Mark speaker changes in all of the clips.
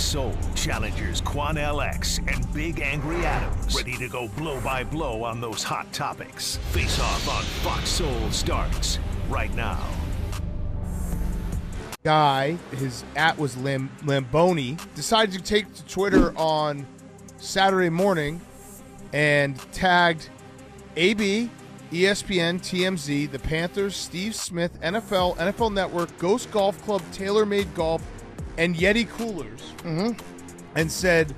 Speaker 1: Fox Soul challengers Quanell X and Big Angry Adams, ready to go blow by blow on those hot topics. Face-Off on Fox Soul starts right now.
Speaker 2: Guy, his @ was Lamboni, decided to take to Twitter on Saturday morning and tagged AB, ESPN, TMZ, the Panthers, Steve Smith, NFL, NFL Network, Ghost Golf Club, TaylorMade Golf, and Yeti Coolers, and said,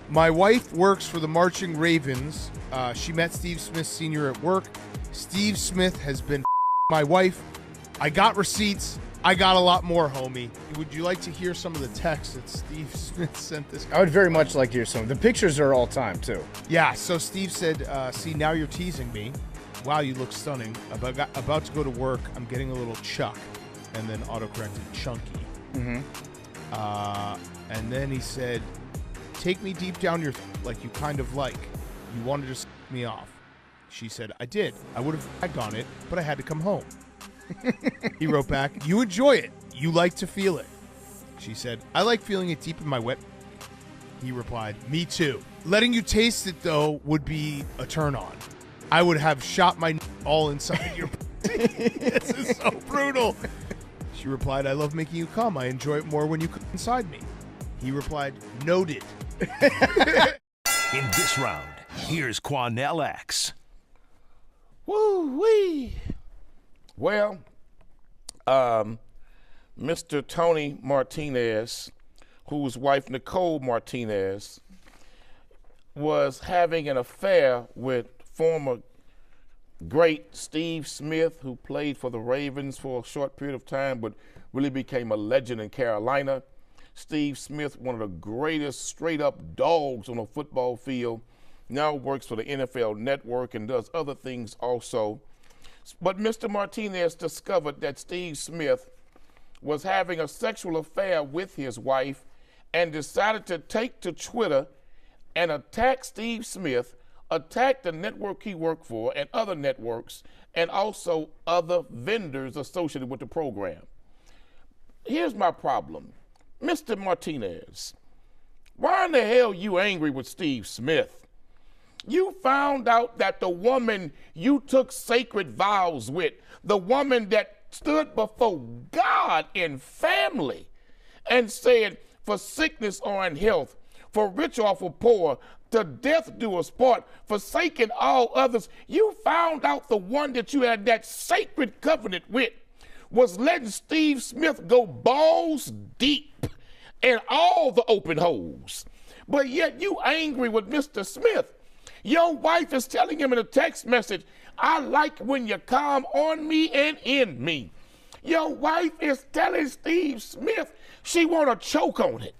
Speaker 2: "My wife works for the Marching Ravens. She met Steve Smith Sr. at work. Steve Smith has been my wife. I got receipts. I got a lot more, homie." Would you like to hear some of the texts that Steve Smith sent this guy?
Speaker 3: I would very much like to hear some. The pictures are all time, too.
Speaker 2: Yeah, so Steve said, "See, now you're teasing me. Wow, you look stunning. About to go to work. I'm getting a little chuck." And then autocorrected chunky. And then he said, "Take me deep down your like you kind of like. You wanted to s me off." She said, "I did. I would have tagged on it, but I had to come home." He wrote back, "You enjoy it. You like to feel it." She said, "I like feeling it deep in my wet." He replied, "Me too. Letting you taste it, though, would be a turn on. I would have shot my all inside your This is so brutal." She replied, "I love making you come. I enjoy it more when you come inside me." He replied, "Noted."
Speaker 1: In this round, here's Quanell X.
Speaker 4: Woo-wee. Well, Mr. Tony Martinez, whose wife Nicole Martinez was having an affair with former great Steve Smith, who played for the Ravens for a short period of time, but really became a legend in Carolina. Steve Smith, one of the greatest straight-up dogs on a football field, now works for the NFL Network and does other things also. But Mr. Martinez discovered that Steve Smith was having a sexual affair with his wife and decided to take to Twitter and attack Steve Smith, attack the network he worked for and other networks, and also other vendors associated with the program. Here's my problem. Mr. Martinez, why in the hell you angry with Steve Smith? You found out that the woman you took sacred vows with, the woman that stood before God and family and said, for sickness or in health, for rich or for poor, to death do us part, forsaking all others, you found out the one that you had that sacred covenant with was letting Steve Smith go balls deep in all the open holes. But yet you angry with Mr. Smith. Your wife is telling him in a text message, "I like when you come on me and in me." Your wife is telling Steve Smith she want to choke on it.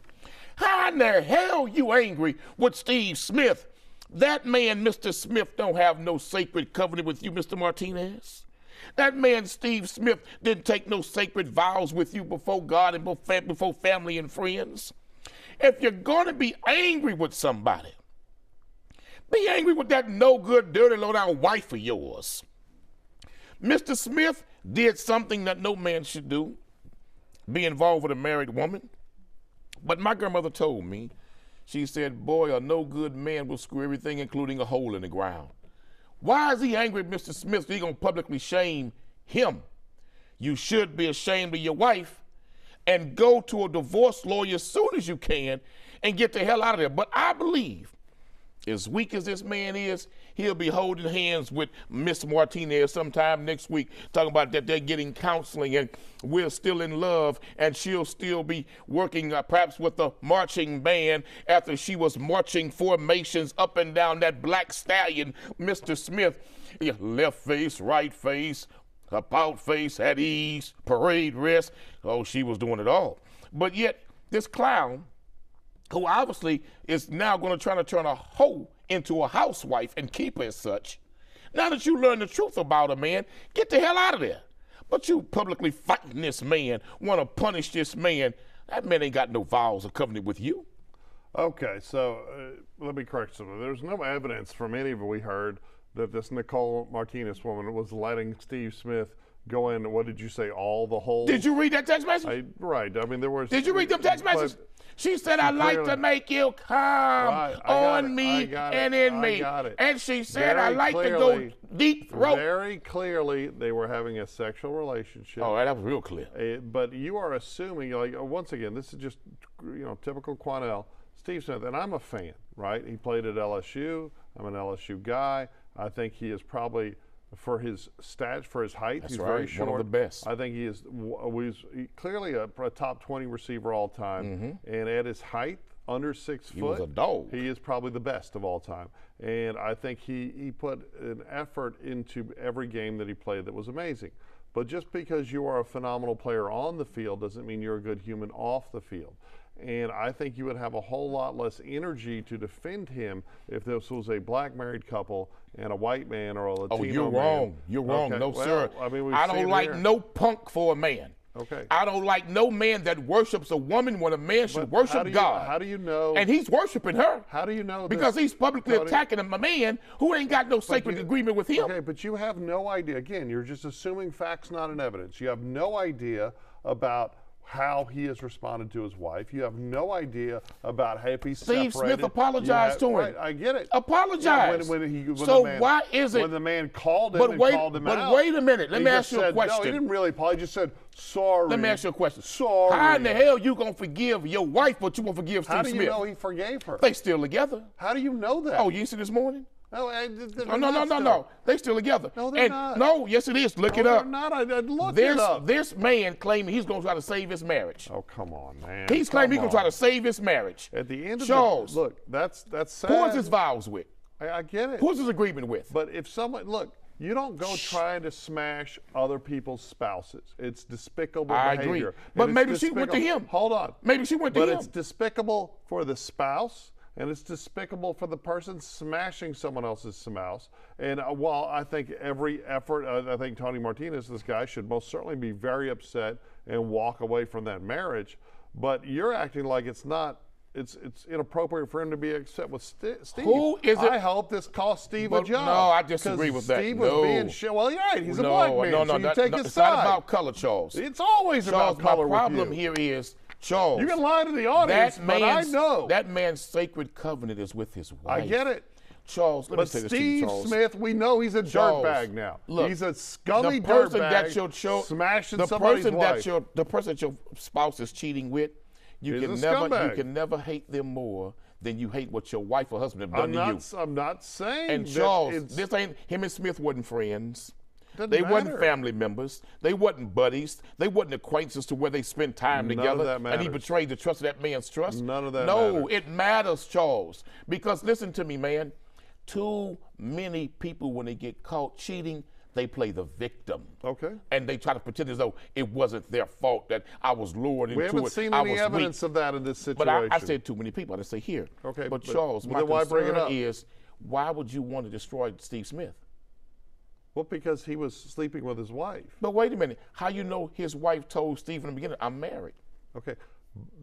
Speaker 4: How in the hell you angry with Steve Smith? That man, Mr. Smith, don't have no sacred covenant with you, Mr. Martinez. That man, Steve Smith, didn't take no sacred vows with you before God and before family and friends. If you're going to be angry with somebody, be angry with that no-good, dirty, low-down wife of yours. Mr. Smith did something that no man should do, be involved with a married woman. But my grandmother told me, she said, "Boy, a no-good man will screw everything, including a hole in the ground." Why is he angry at Mr. Smith? He's going to publicly shame him. You should be ashamed of your wife and go to a divorce lawyer as soon as you can and get the hell out of there. But I believe, as weak as this man is, he'll be holding hands with Miss Martinez sometime next week, talking about that they're getting counseling and we're still in love, and she'll still be working perhaps with the marching band after she was marching formations up and down that black stallion, Mr. Smith. Left face, right face, about face, at ease, parade rest. Oh, she was doing it all. But yet, this clown, who obviously is now going to try to turn a hoe into a housewife and keep her as such. Now that you learn the truth about a man, get the hell out of there. But you publicly fighting this man, want to punish this man. That man ain't got no vows or covenant with you.
Speaker 5: Okay, so let me correct something. There's no evidence from any of it we heard that this Nicole Martinez woman was letting Steve Smith going, what did you say, all the whole.
Speaker 4: Did you read that text message?
Speaker 5: Right. I mean, there was.
Speaker 4: Did you read them text messages? She said, I like to make you come on me and in me. And she said, I like to go deep throat.
Speaker 5: Very clearly, they were having a sexual relationship.
Speaker 4: Oh, that was real clear.
Speaker 5: But you are assuming, like, once again, this is just, typical Quanell. Steve Smith, and I'm a fan, right? He played at LSU. I'm an LSU guy. I think he is probably, for his stats, for his height, he's very short.
Speaker 4: One of the best.
Speaker 5: I think he is clearly a top 20 receiver all time. And at his height, under 6 foot,
Speaker 4: he was a dog.
Speaker 5: He is probably the best of all time. And I think he put an effort into every game that he played that was amazing. But just because you are a phenomenal player on the field doesn't mean you're a good human off the field. And I think you would have a whole lot less energy to defend him if this was a black married couple and a white man or a Latino man.
Speaker 4: Oh, you're wrong. You're wrong.
Speaker 5: Okay.
Speaker 4: No, sir.
Speaker 5: I mean,
Speaker 4: I don't like no punk for a man.
Speaker 5: Okay.
Speaker 4: I don't like no man that worships a woman when a man should worship God.
Speaker 5: How do you know?
Speaker 4: And he's worshiping her.
Speaker 5: How do you know?
Speaker 4: Because he's publicly attacking a man who ain't got no sacred agreement with him.
Speaker 5: Okay, but you have no idea. Again, you're just assuming facts, not an evidence. You have no idea about how he has responded to his wife. You have no idea about how if he's
Speaker 4: Steve
Speaker 5: separated.
Speaker 4: Smith apologized to him.
Speaker 5: Right, I get it.
Speaker 4: Apologize.
Speaker 5: Yeah,
Speaker 4: why is it?
Speaker 5: When the man called him and called him out.
Speaker 4: But wait a minute. Let me ask you a question.
Speaker 5: No, he didn't really apologize. He just said, sorry.
Speaker 4: Let me ask you a question.
Speaker 5: Sorry.
Speaker 4: How in the hell you going to forgive your wife, but you won't forgive Steve Smith?
Speaker 5: How do you know he forgave her?
Speaker 4: They still together.
Speaker 5: How do you know that?
Speaker 4: Oh, you didn't see this morning?
Speaker 5: No,
Speaker 4: no. They still together.
Speaker 5: No, they're not.
Speaker 4: No, yes, it is. Look it
Speaker 5: No,
Speaker 4: up.
Speaker 5: they're not. I looked it up.
Speaker 4: This man claiming he's going to try to save his marriage.
Speaker 5: Oh, come on, man.
Speaker 4: He's claiming he's going to try to save his marriage.
Speaker 5: At the end of
Speaker 4: Charles,
Speaker 5: look, that's sad.
Speaker 4: who is his vows with?
Speaker 5: I get it.
Speaker 4: Who's his agreement with?
Speaker 5: But if someone, look, you don't go trying to smash other people's spouses. It's despicable
Speaker 4: I
Speaker 5: behavior.
Speaker 4: agree. But maybe she went to him.
Speaker 5: Hold on.
Speaker 4: Maybe she went to him.
Speaker 5: But it's despicable for the spouse. And it's despicable for the person smashing someone else's spouse. And while I think every effort, I think Tony Martinez, this guy, should most certainly be very upset and walk away from that marriage. But you're acting like it's not. It's inappropriate for him to be upset with Steve.
Speaker 4: Who is it?
Speaker 5: I hope this cost Steve a job.
Speaker 4: No, I disagree with that.
Speaker 5: Steve was being well, you're right. He's a black man, so you take his
Speaker 4: it's
Speaker 5: side.
Speaker 4: Not about color, Charles.
Speaker 5: It's always about color
Speaker 4: my problem
Speaker 5: with you.
Speaker 4: here is, Charles.
Speaker 5: You can lie to the audience, but I know.
Speaker 4: That man's sacred covenant is with his wife.
Speaker 5: I get it.
Speaker 4: Charles, let me say this to you, Charles.
Speaker 5: Steve Smith, we know he's a dirtbag now.
Speaker 4: Look,
Speaker 5: he's a scummy dirtbag smashing somebody's wife.
Speaker 4: The person that your spouse is cheating with, you can never hate them more than you hate what your wife or husband have done to you.
Speaker 5: I'm not saying
Speaker 4: and
Speaker 5: that
Speaker 4: Charles, this ain't him and Smith wasn't friends.
Speaker 5: They
Speaker 4: wasn't family members. They wasn't buddies. They wasn't acquaintances to where they spend time together.
Speaker 5: Of that matters.
Speaker 4: And he betrayed the trust of that man's trust.
Speaker 5: None of that
Speaker 4: matters.
Speaker 5: No,
Speaker 4: it matters, Charles. Because listen to me, man. Too many people, when they get caught cheating, they play the victim.
Speaker 5: Okay.
Speaker 4: And they try to pretend as though it wasn't their fault that I was lured into it.
Speaker 5: We haven't seen any evidence of that in this situation.
Speaker 4: But I said too many people. I didn't say here.
Speaker 5: Okay.
Speaker 4: But Charles, my concern is, why would you want to destroy Steve Smith?
Speaker 5: Well, because he was sleeping with his wife.
Speaker 4: But wait a minute. How you know his wife told Steve in the beginning, I'm married?
Speaker 5: Okay.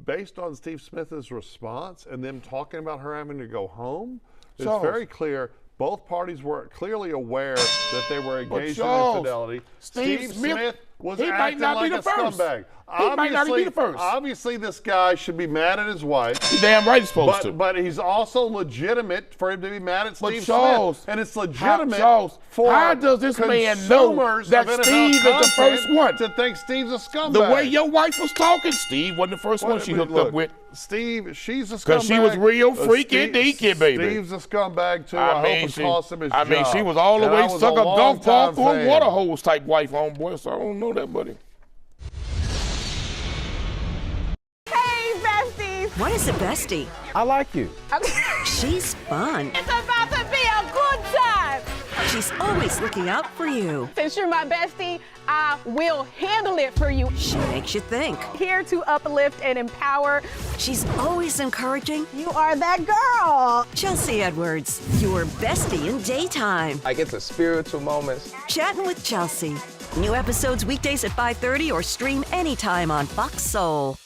Speaker 5: Based on Steve Smith's response and them talking about her having to go home, it's very clear both parties were clearly aware that they were engaged in infidelity.
Speaker 4: Steve Smith
Speaker 5: was
Speaker 4: he
Speaker 5: acting
Speaker 4: might not
Speaker 5: like
Speaker 4: be the
Speaker 5: a
Speaker 4: first.
Speaker 5: scumbag.
Speaker 4: He might not be the first.
Speaker 5: Obviously, this guy should be mad at his wife.
Speaker 4: He's damn right he's supposed to.
Speaker 5: But he's also legitimate for him to be mad at Steve
Speaker 4: Charles,
Speaker 5: Smith. And it's legitimate
Speaker 4: for how does this man know that Steve is the first one?
Speaker 5: To think Steve's a scumbag.
Speaker 4: The way your wife was talking, Steve wasn't the first one she hooked up with.
Speaker 5: Steve, she's a scumbag.
Speaker 4: Because she was real freaky deaky, baby.
Speaker 5: Steve's a scumbag, too. I hope it cost him his job.
Speaker 4: I mean, she was all the way suck a golf ball through a water hose type wife, homeboy, so I don't know that, buddy.
Speaker 6: What is a bestie?
Speaker 3: I like you.
Speaker 6: She's fun.
Speaker 7: It's about to be a good time.
Speaker 6: She's always looking out for you.
Speaker 7: Since you're my bestie, I will handle it for you.
Speaker 6: She makes you think.
Speaker 7: Here to uplift and empower.
Speaker 6: She's always encouraging.
Speaker 7: You are that girl.
Speaker 6: Chelsea Edwards, your bestie in daytime.
Speaker 8: I get the spiritual moments.
Speaker 6: Chatting with Chelsea. New episodes weekdays at 5:30 or stream anytime on Fox Soul.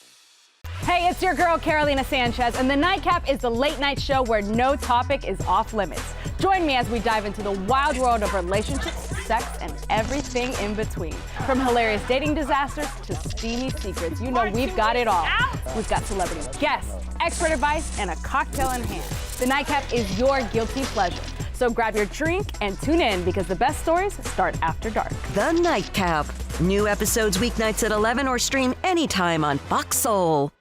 Speaker 9: Hey, it's your girl, Carolina Sanchez, and The Nightcap is the late-night show where no topic is off limits. Join me as we dive into the wild world of relationships, sex, and everything in between. From hilarious dating disasters to steamy secrets, you know we've got it all. We've got celebrity guests, expert advice, and a cocktail in hand. The Nightcap is your guilty pleasure. So grab your drink and tune in because the best stories start after dark.
Speaker 6: The Nightcap. New episodes weeknights at 11 or stream anytime on Fox Soul.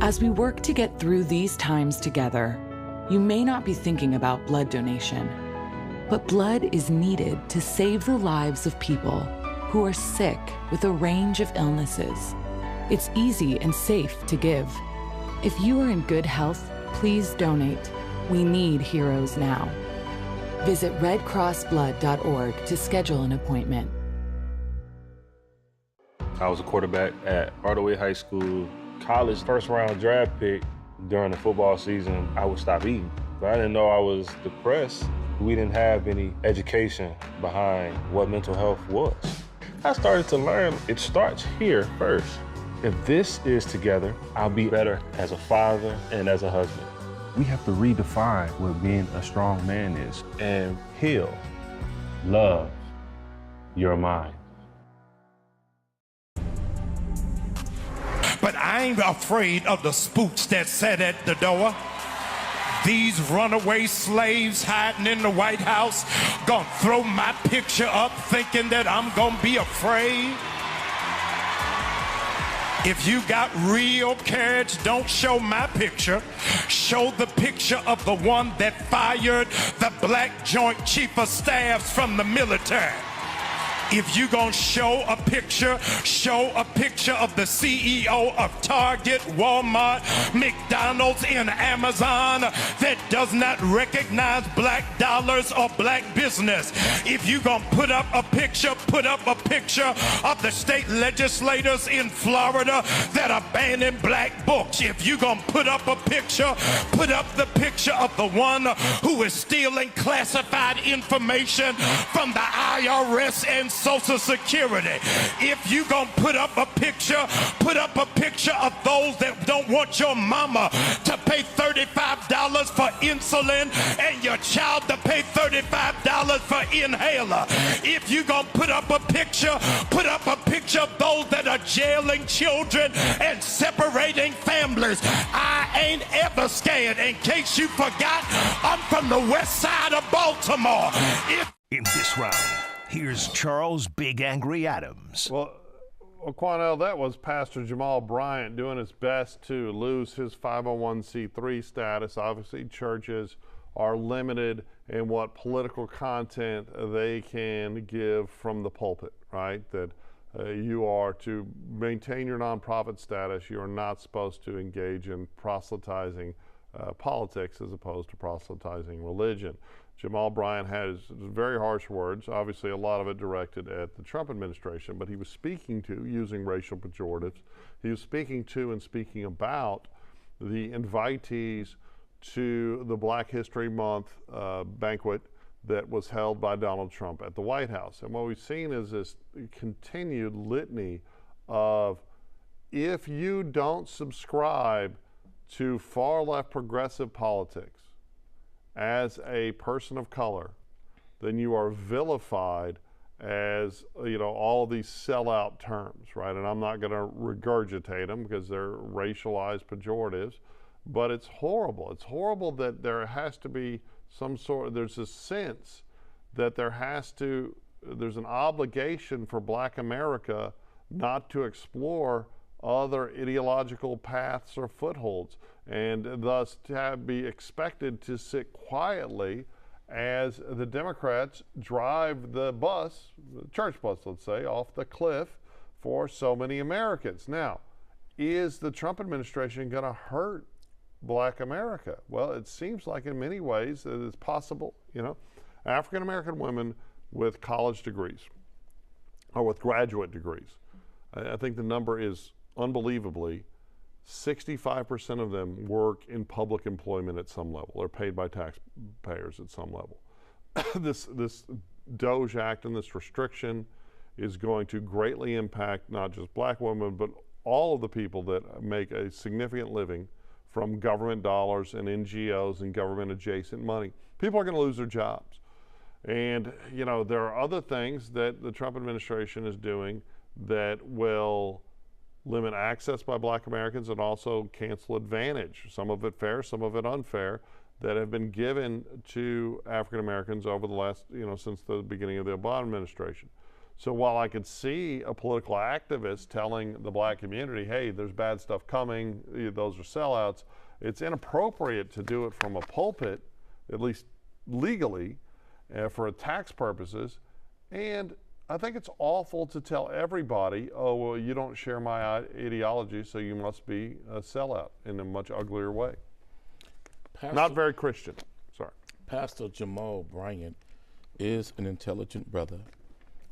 Speaker 10: As we work to get through these times together, you may not be thinking about blood donation, but blood is needed to save the lives of people who are sick with a range of illnesses. It's easy and safe to give. If you are in good health, please donate. We need heroes now. Visit redcrossblood.org to schedule an appointment.
Speaker 11: I was a quarterback at Hardaway High School. College first-round draft pick. During the football season, I would stop eating. But I didn't know I was depressed. We didn't have any education behind what mental health was. I started to learn it starts here first. If this is together, I'll be better as a father and as a husband. We have to redefine what being a strong man is and heal, love your mind.
Speaker 12: But I ain't afraid of the spooks that sat at the door. These runaway slaves hiding in the White House gonna throw my picture up thinking that I'm gonna be afraid. If you got real courage, don't show my picture. Show the picture of the one that fired the black Joint Chief of Staffs from the military. If you gonna show a picture of the CEO of Target, Walmart, McDonald's, and Amazon that does not recognize black dollars or black business. If you gonna put up a picture of the state legislators in Florida that are banning black books. If you gonna put up the picture of the one who is stealing classified information from the IRS and Social Security. If you gonna put up a picture of those that don't want your mama to pay $35 for insulin and your child to pay $35 for inhaler. If you gonna put up a picture of those that are jailing children and separating families. I ain't ever scared. In case you forgot, I'm from the west side of Baltimore.
Speaker 1: In this round, here's Charles Big Angry Adams.
Speaker 5: Well, Quanell, that was Pastor Jamal Bryant doing his best to lose his 501c3 status. Obviously, churches are limited in what political content they can give from the pulpit, right? That you are to maintain your nonprofit status. You are not supposed to engage in proselytizing politics as opposed to proselytizing religion. Jamal Bryant has very harsh words, obviously a lot of it directed at the Trump administration, but he was speaking to, using racial pejoratives, he was speaking to and speaking about the invitees to the Black History Month banquet that was held by Donald Trump at the White House. And what we've seen is this continued litany of, if you don't subscribe to far left progressive politics as a person of color, then you are vilified as, you know, all these sellout terms, right? And I'm not going to regurgitate them because they're racialized pejoratives, but it's horrible. It's horrible that there has to be some sort, there's a sense that there's an obligation for Black America not to explore other ideological paths or footholds, and thus to be expected to sit quietly as the Democrats drive the bus, the church bus, let's say, off the cliff for so many Americans. Now, is the Trump administration going to hurt Black America? Well, it seems like in many ways it is possible. You know, African American women with college degrees or with graduate degrees, I think the number is unbelievably 65% of them work in public employment at some level. They're paid by taxpayers at some level. This DOGE Act and this restriction is going to greatly impact not just Black women, but all of the people that make a significant living from government dollars and NGOs and government adjacent money. People are going to lose their jobs. And, you know, there are other things that the Trump administration is doing that will limit access by black Americans and also cancel advantage, some of it fair, some of it unfair, that have been given to African Americans over the last, you know, since the beginning of the Obama administration. So while I could see a political activist telling the black community, hey, there's bad stuff coming, those are sellouts, it's inappropriate to do it from a pulpit, at least legally, for tax purposes. And I think it's awful to tell everybody, oh, well, you don't share my ideology, so you must be a sellout in a much uglier way. Not very Christian. Sorry.
Speaker 4: Pastor Jamal Bryant is an intelligent brother,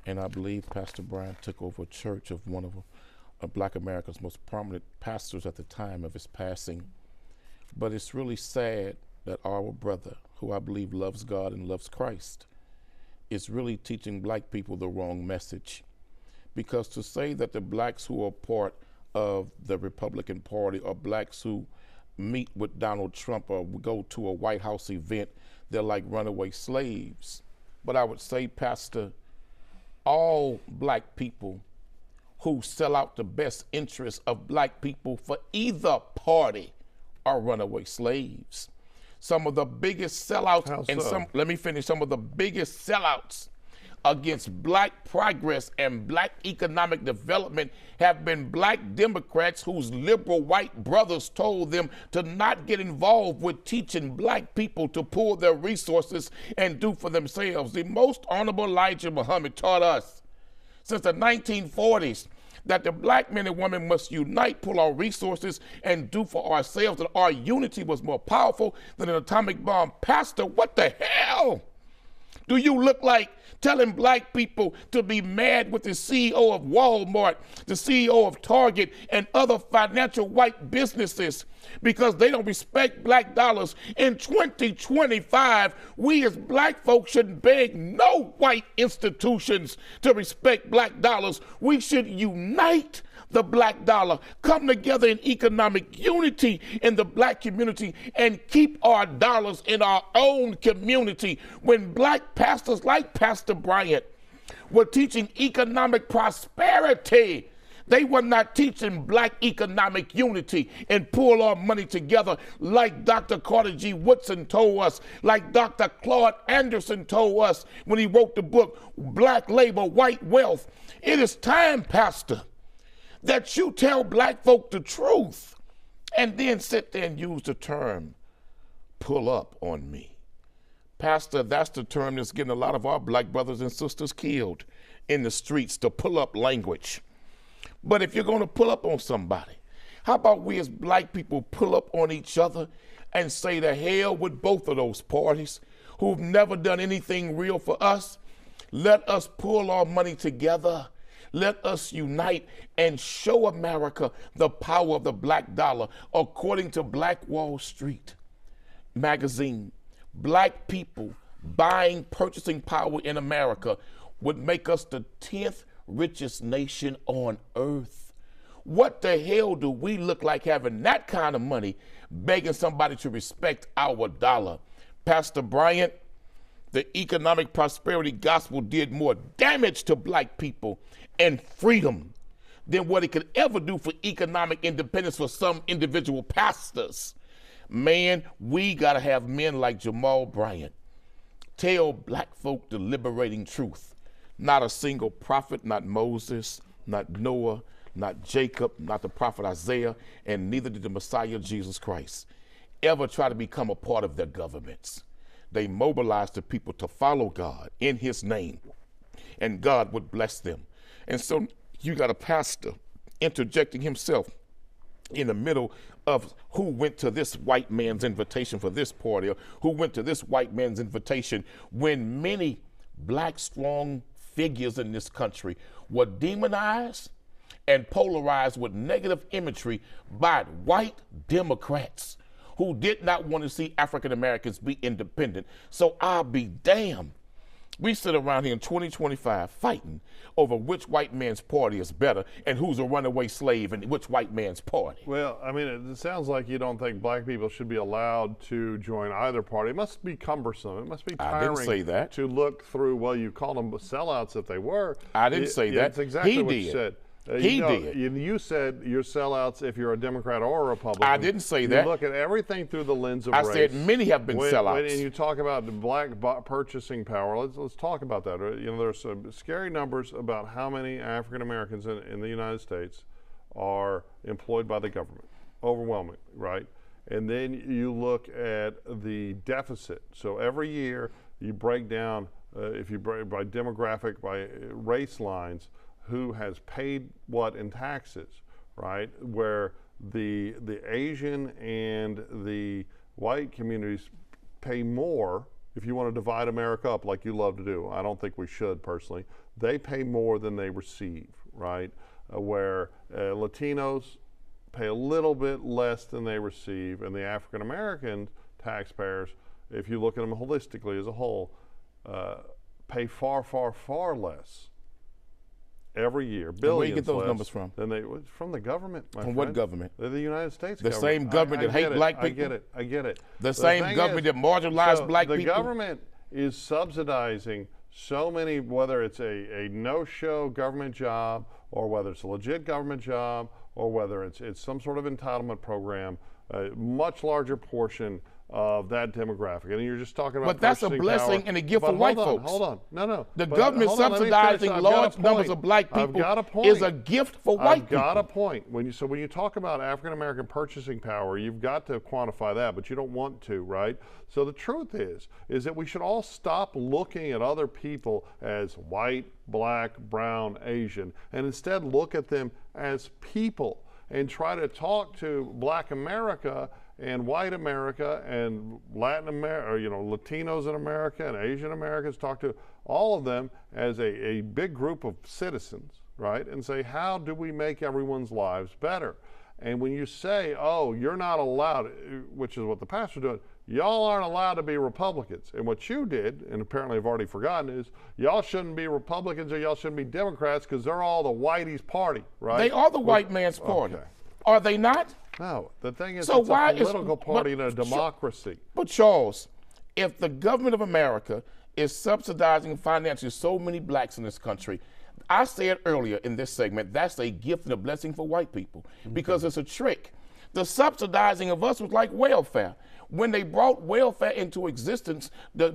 Speaker 4: and I believe Pastor Bryant took over a church of one of Black America's most prominent pastors at the time of his passing. But it's really sad that our brother, who I believe loves God and loves Christ, is really teaching black people the wrong message. Because to say that the blacks who are part of the Republican Party or blacks who meet with Donald Trump or go to a White House event, they're like runaway slaves. But I would say, Pastor, all black people who sell out the best interests of black people for either party are runaway slaves. Some of the biggest sellouts, let me finish, some of the biggest sellouts against black progress and black economic development have been black Democrats whose liberal white brothers told them to not get involved with teaching black people to pool their resources and do for themselves. The most honorable Elijah Muhammad taught us since the 1940s that the black men and women must unite, pull our resources, and do for ourselves, that our unity was more powerful than an atomic bomb. Pastor, what the hell do you look like telling black people to be mad with the CEO of Walmart, the CEO of Target, and other financial white businesses because they don't respect black dollars? In 2025, we as black folks shouldn't beg no white institutions to respect black dollars. We should unite the black dollar, come together in economic unity in the black community, and keep our dollars in our own community. When black pastors like Pastor Bryant were teaching economic prosperity, they were not teaching black economic unity and pull our money together like Dr. Carter G. Woodson told us, like Dr. Claude Anderson told us when he wrote the book, Black Labor, White Wealth. It is time, Pastor, that you tell black folk the truth and then sit there and use the term, pull up on me. Pastor, that's the term that's getting a lot of our black brothers and sisters killed in the streets, the pull up language. But if you're gonna pull up on somebody, how about we as black people pull up on each other and say to hell with both of those parties who've never done anything real for us? Let us pull our money together. Let us unite and show America the power of the black dollar. According to Black Wall Street magazine, black people buying purchasing power in America would make us the 10th richest nation on earth. What the hell do we look like having that kind of money, begging somebody to respect our dollar? Pastor Bryant, the economic prosperity gospel did more damage to black people and freedom than what it could ever do for economic independence for some individual pastors. Man, we gotta have men like Jamal Bryant tell black folk the liberating truth. Not a single prophet, not Moses, not Noah, not Jacob, not the prophet Isaiah, and neither did the Messiah Jesus Christ ever try to become a part of their governments. They mobilized the people to follow God in his name, and God would bless them. And so you got a pastor interjecting himself in the middle of who went to this white man's invitation for this party, or who went to this white man's invitation, when many black strong figures in this country were demonized and polarized with negative imagery by white Democrats who did not want to see African Americans be independent. So I'll be damned We sit around here in 2025 fighting over which white man's party is better and who's a runaway slave in which white man's party.
Speaker 5: Well, I mean, it sounds like you don't think black people should be allowed to join either party. It must be cumbersome. It must be tiring.
Speaker 4: I didn't say that.
Speaker 5: To look through, well, you called them sellouts if they were.
Speaker 4: I didn't say that.
Speaker 5: That's exactly what
Speaker 4: did.
Speaker 5: you said.
Speaker 4: He did.
Speaker 5: You said you're sellouts if you're a Democrat or a Republican.
Speaker 4: I didn't say that.
Speaker 5: You look at everything through the lens of race.
Speaker 4: I said many have been sellouts.
Speaker 5: And you talk about the black purchasing power. Let's talk about that. There's some scary numbers about how many African Americans in the United States are employed by the government. Overwhelming, right? And then you look at the deficit. So every year you break down, if you break by demographic, by race lines, who has paid what in taxes, right? Where the Asian and the white communities pay more. If you want to divide America up like you love to do, I don't think we should personally. They pay more than they receive, right? Where Latinos pay a little bit less than they receive, and the African American taxpayers, if you look at them holistically as a whole, pay far, far, far less. Every year, billions.
Speaker 4: Where do you get those numbers from?
Speaker 5: From the government, my friend.
Speaker 4: From what government?
Speaker 5: The United States
Speaker 4: the
Speaker 5: government.
Speaker 4: Same government that hate black people?
Speaker 5: I get it.
Speaker 4: The same government that marginalized black people?
Speaker 5: The government is subsidizing so many, whether it's a no-show government job or whether it's a legit government job or whether it's some sort of entitlement program, a much larger portion of that demographic. And you're just talking about
Speaker 4: But that's a blessing
Speaker 5: power.
Speaker 4: and a gift for white folks.
Speaker 5: Hold on. No.
Speaker 4: The government subsidizing large numbers of black people is a gift for white people.
Speaker 5: I've got a point. When you talk about African American purchasing power, you've got to quantify that, but you don't want to, right? So the truth is that we should all stop looking at other people as white, black, brown, Asian, and instead look at them as people and try to talk to black America and white America and Latin America, or Latinos in America and Asian Americans, talk to all of them as a big group of citizens, right? And say, how do we make everyone's lives better? And when you say, oh, you're not allowed, which is what the pastor's doing, y'all aren't allowed to be Republicans. And what you did, and apparently I've already forgotten, is y'all shouldn't be Republicans or y'all shouldn't be Democrats because they're all the whitey's party, right?
Speaker 4: They are the white man's party.
Speaker 5: Okay.
Speaker 4: Are they not?
Speaker 5: No, the thing is,
Speaker 4: so
Speaker 5: it's a political party in a democracy.
Speaker 4: But Charles, if the government of America is subsidizing financially so many blacks in this country, I said earlier in this segment, that's a gift and a blessing for white people because it's a trick. The subsidizing of us was like welfare. When they brought welfare into existence, the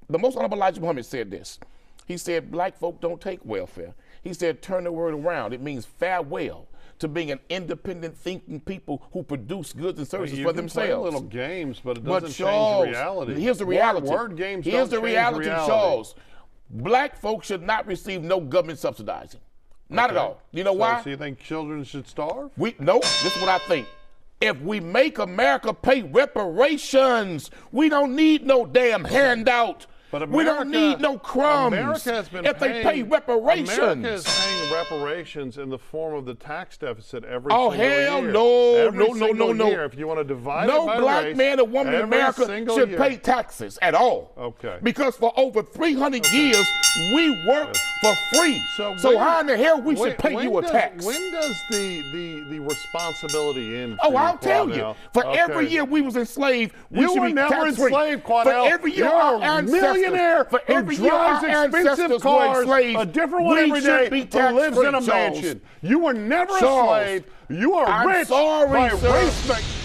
Speaker 4: most Honorable Elijah Muhammad said this. He said, black folk don't take welfare. He said, turn the word around. It means farewell to being an independent thinking people who produce goods and services for themselves.
Speaker 5: Play little games, but it doesn't change the reality.
Speaker 4: Here's the reality.
Speaker 5: Word games
Speaker 4: Here's
Speaker 5: don't
Speaker 4: the
Speaker 5: change
Speaker 4: reality,
Speaker 5: reality.
Speaker 4: Charles. Black folks should not receive no government subsidizing. Not at all. You know why?
Speaker 5: So you think children should starve?
Speaker 4: No, this is what I think. If we make America pay reparations, we don't need no damn handout.
Speaker 5: But America,
Speaker 4: we don't need no crumbs.
Speaker 5: America has been
Speaker 4: if they pay reparations.
Speaker 5: America is paying reparations in the form of the tax deficit every
Speaker 4: single
Speaker 5: year.
Speaker 4: Oh, hell no.
Speaker 5: Year. If you want to divide
Speaker 4: no
Speaker 5: it by
Speaker 4: black
Speaker 5: race,
Speaker 4: man or woman in America should pay taxes at all.
Speaker 5: Okay.
Speaker 4: Because for over 300 years, we work for free. So how in the hell we should pay you a tax?
Speaker 5: When does the responsibility end?
Speaker 4: Oh, I'll tell you. For every year we was enslaved, we should be tax-free.
Speaker 5: You were never enslaved, Quanell.
Speaker 4: For every year our ancestors,
Speaker 5: for every year our ancestors were enslaved, a different one every day, who lives in a mansion. You were never a slave. You are rich by race.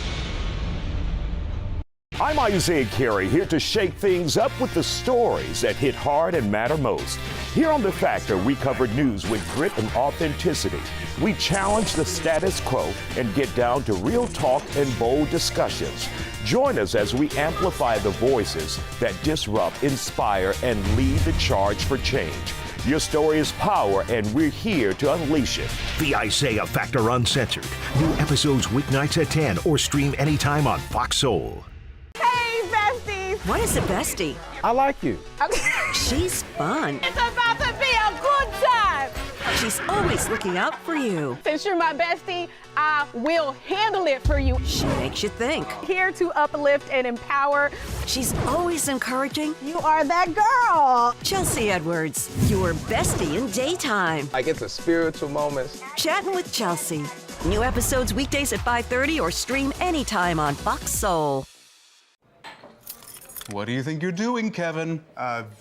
Speaker 13: I'm Isaiah Carey, here to shake things up with the stories that hit hard and matter most. Here on The Factor, we cover news with grit and authenticity. We challenge the status quo and get down to real talk and bold discussions. Join us as we amplify the voices that disrupt, inspire, and lead the charge for change. Your story is power, and we're here to unleash it.
Speaker 1: The Isaiah Factor Uncensored. New episodes weeknights at 10 or stream anytime on Fox Soul.
Speaker 7: Hey, besties!
Speaker 6: What is a bestie?
Speaker 3: I like you.
Speaker 7: Okay.
Speaker 6: She's fun.
Speaker 7: It's about to be a good time.
Speaker 6: She's always looking out for you.
Speaker 7: Since you're my bestie, I will handle it for you.
Speaker 6: She makes you think.
Speaker 7: Here to uplift and empower.
Speaker 6: She's always encouraging.
Speaker 7: You are that girl.
Speaker 6: Chelsea Edwards, your bestie in daytime.
Speaker 8: I get the spiritual moments.
Speaker 6: Chatting with Chelsea. New episodes weekdays at 5:30 or stream anytime on Fox Soul.
Speaker 14: What do you think you're doing, Kevin?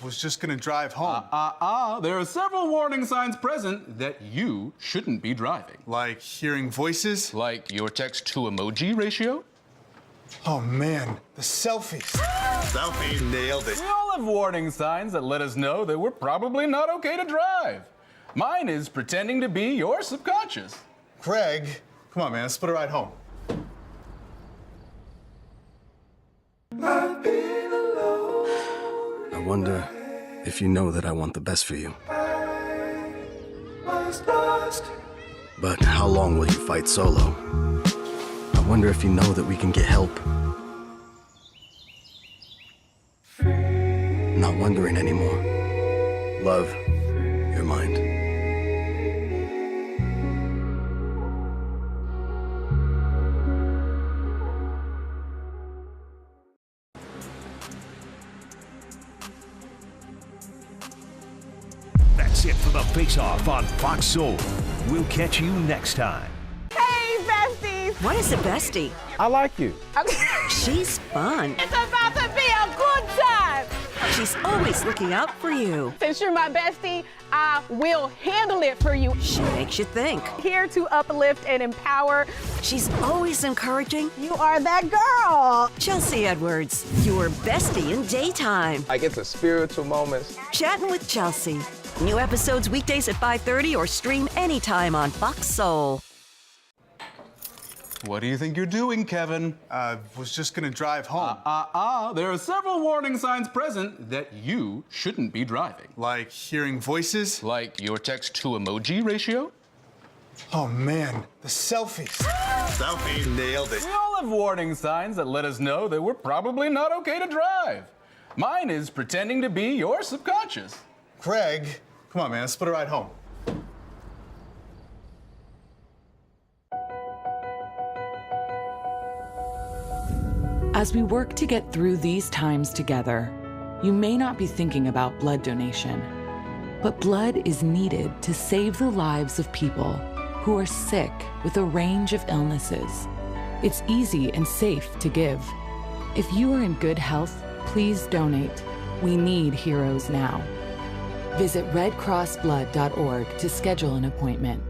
Speaker 15: Was just gonna drive home.
Speaker 14: There are several warning signs present that you shouldn't be driving.
Speaker 15: Like hearing voices?
Speaker 14: Like your text-to-emoji ratio?
Speaker 15: Oh man, the selfies.
Speaker 14: Selfie nailed it. We all have warning signs that let us know that we're probably not okay to drive. Mine is pretending to be your subconscious.
Speaker 15: Craig, come on man, let's split a ride home.
Speaker 16: I wonder if you know that I want the best for you. But how long will you fight solo? I wonder if you know that we can get help. Not wondering anymore. Love, your mind.
Speaker 1: That's it for the Face-Off on Fox Soul. We'll catch you next time.
Speaker 7: Hey, besties.
Speaker 6: What is a bestie?
Speaker 4: I like you.
Speaker 6: She's fun.
Speaker 7: It's about to be a good time.
Speaker 6: She's always looking out for you.
Speaker 7: Since you're my bestie, I will handle it for you.
Speaker 6: She makes you think.
Speaker 7: Here to uplift and empower.
Speaker 6: She's always encouraging.
Speaker 7: You are that girl.
Speaker 6: Chelsea Edwards, your bestie in daytime.
Speaker 8: I get the spiritual moments.
Speaker 6: Chatting with Chelsea. New episodes weekdays at 5:30 or stream anytime on Fox Soul.
Speaker 14: What do you think you're doing, Kevin?
Speaker 15: Was just gonna drive home.
Speaker 14: There are several warning signs present that you shouldn't be driving.
Speaker 15: Like hearing voices?
Speaker 14: Like your text-to-emoji ratio?
Speaker 15: Oh man, the selfies.
Speaker 14: Selfie nailed it. We all have warning signs that let us know that we're probably not okay to drive. Mine is pretending to be your subconscious.
Speaker 15: Craig, come on man, let's split a ride home.
Speaker 10: As we work to get through these times together, you may not be thinking about blood donation, but blood is needed to save the lives of people who are sick with a range of illnesses. It's easy and safe to give. If you are in good health, please donate. We need heroes now. Visit redcrossblood.org to schedule an appointment.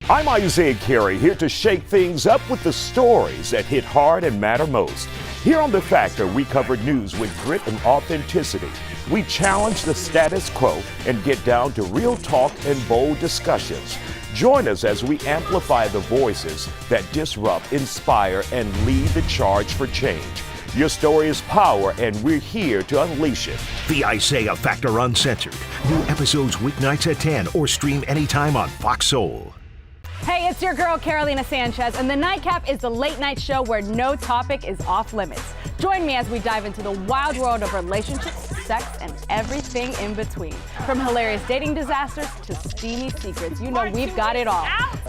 Speaker 13: I'm Isaiah Carey, here to shake things up with the stories that hit hard and matter most. Here on The Factor, we cover news with grit and authenticity. We challenge the status quo and get down to real talk and bold discussions. Join us as we amplify the voices that disrupt, inspire, and lead the charge for change. Your story is power, and we're here to unleash it.
Speaker 1: The Isaiah Factor Uncensored. New episodes weeknights at 10 or stream anytime on Fox Soul.
Speaker 9: Hey, it's your girl, Carolina Sanchez, and The Nightcap is the late night show where no topic is off limits. Join me as we dive into the wild world of relationships, sex, and everything in between. From hilarious dating disasters to steamy secrets, you know we've got it all.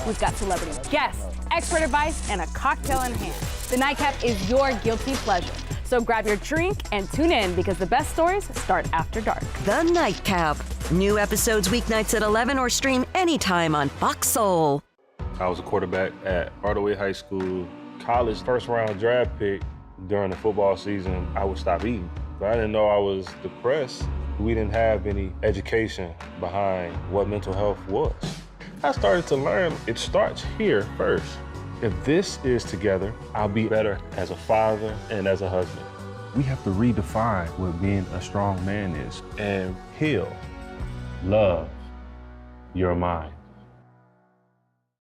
Speaker 9: We've got celebrity guests, expert advice, and a cocktail in hand. The Nightcap is your guilty pleasure. So grab your drink and tune in because the best stories start after dark.
Speaker 6: The Nightcap. New episodes weeknights at 11 or stream anytime on Fox Soul.
Speaker 11: I was a quarterback at Hardaway High School. College first-round draft pick. During the football season, I would stop eating. But I didn't know I was depressed. We didn't have any education behind what mental health was. I started to learn it starts here first. If this is together, I'll be better as a father and as a husband. We have to redefine what being a strong man is and heal, love your mind.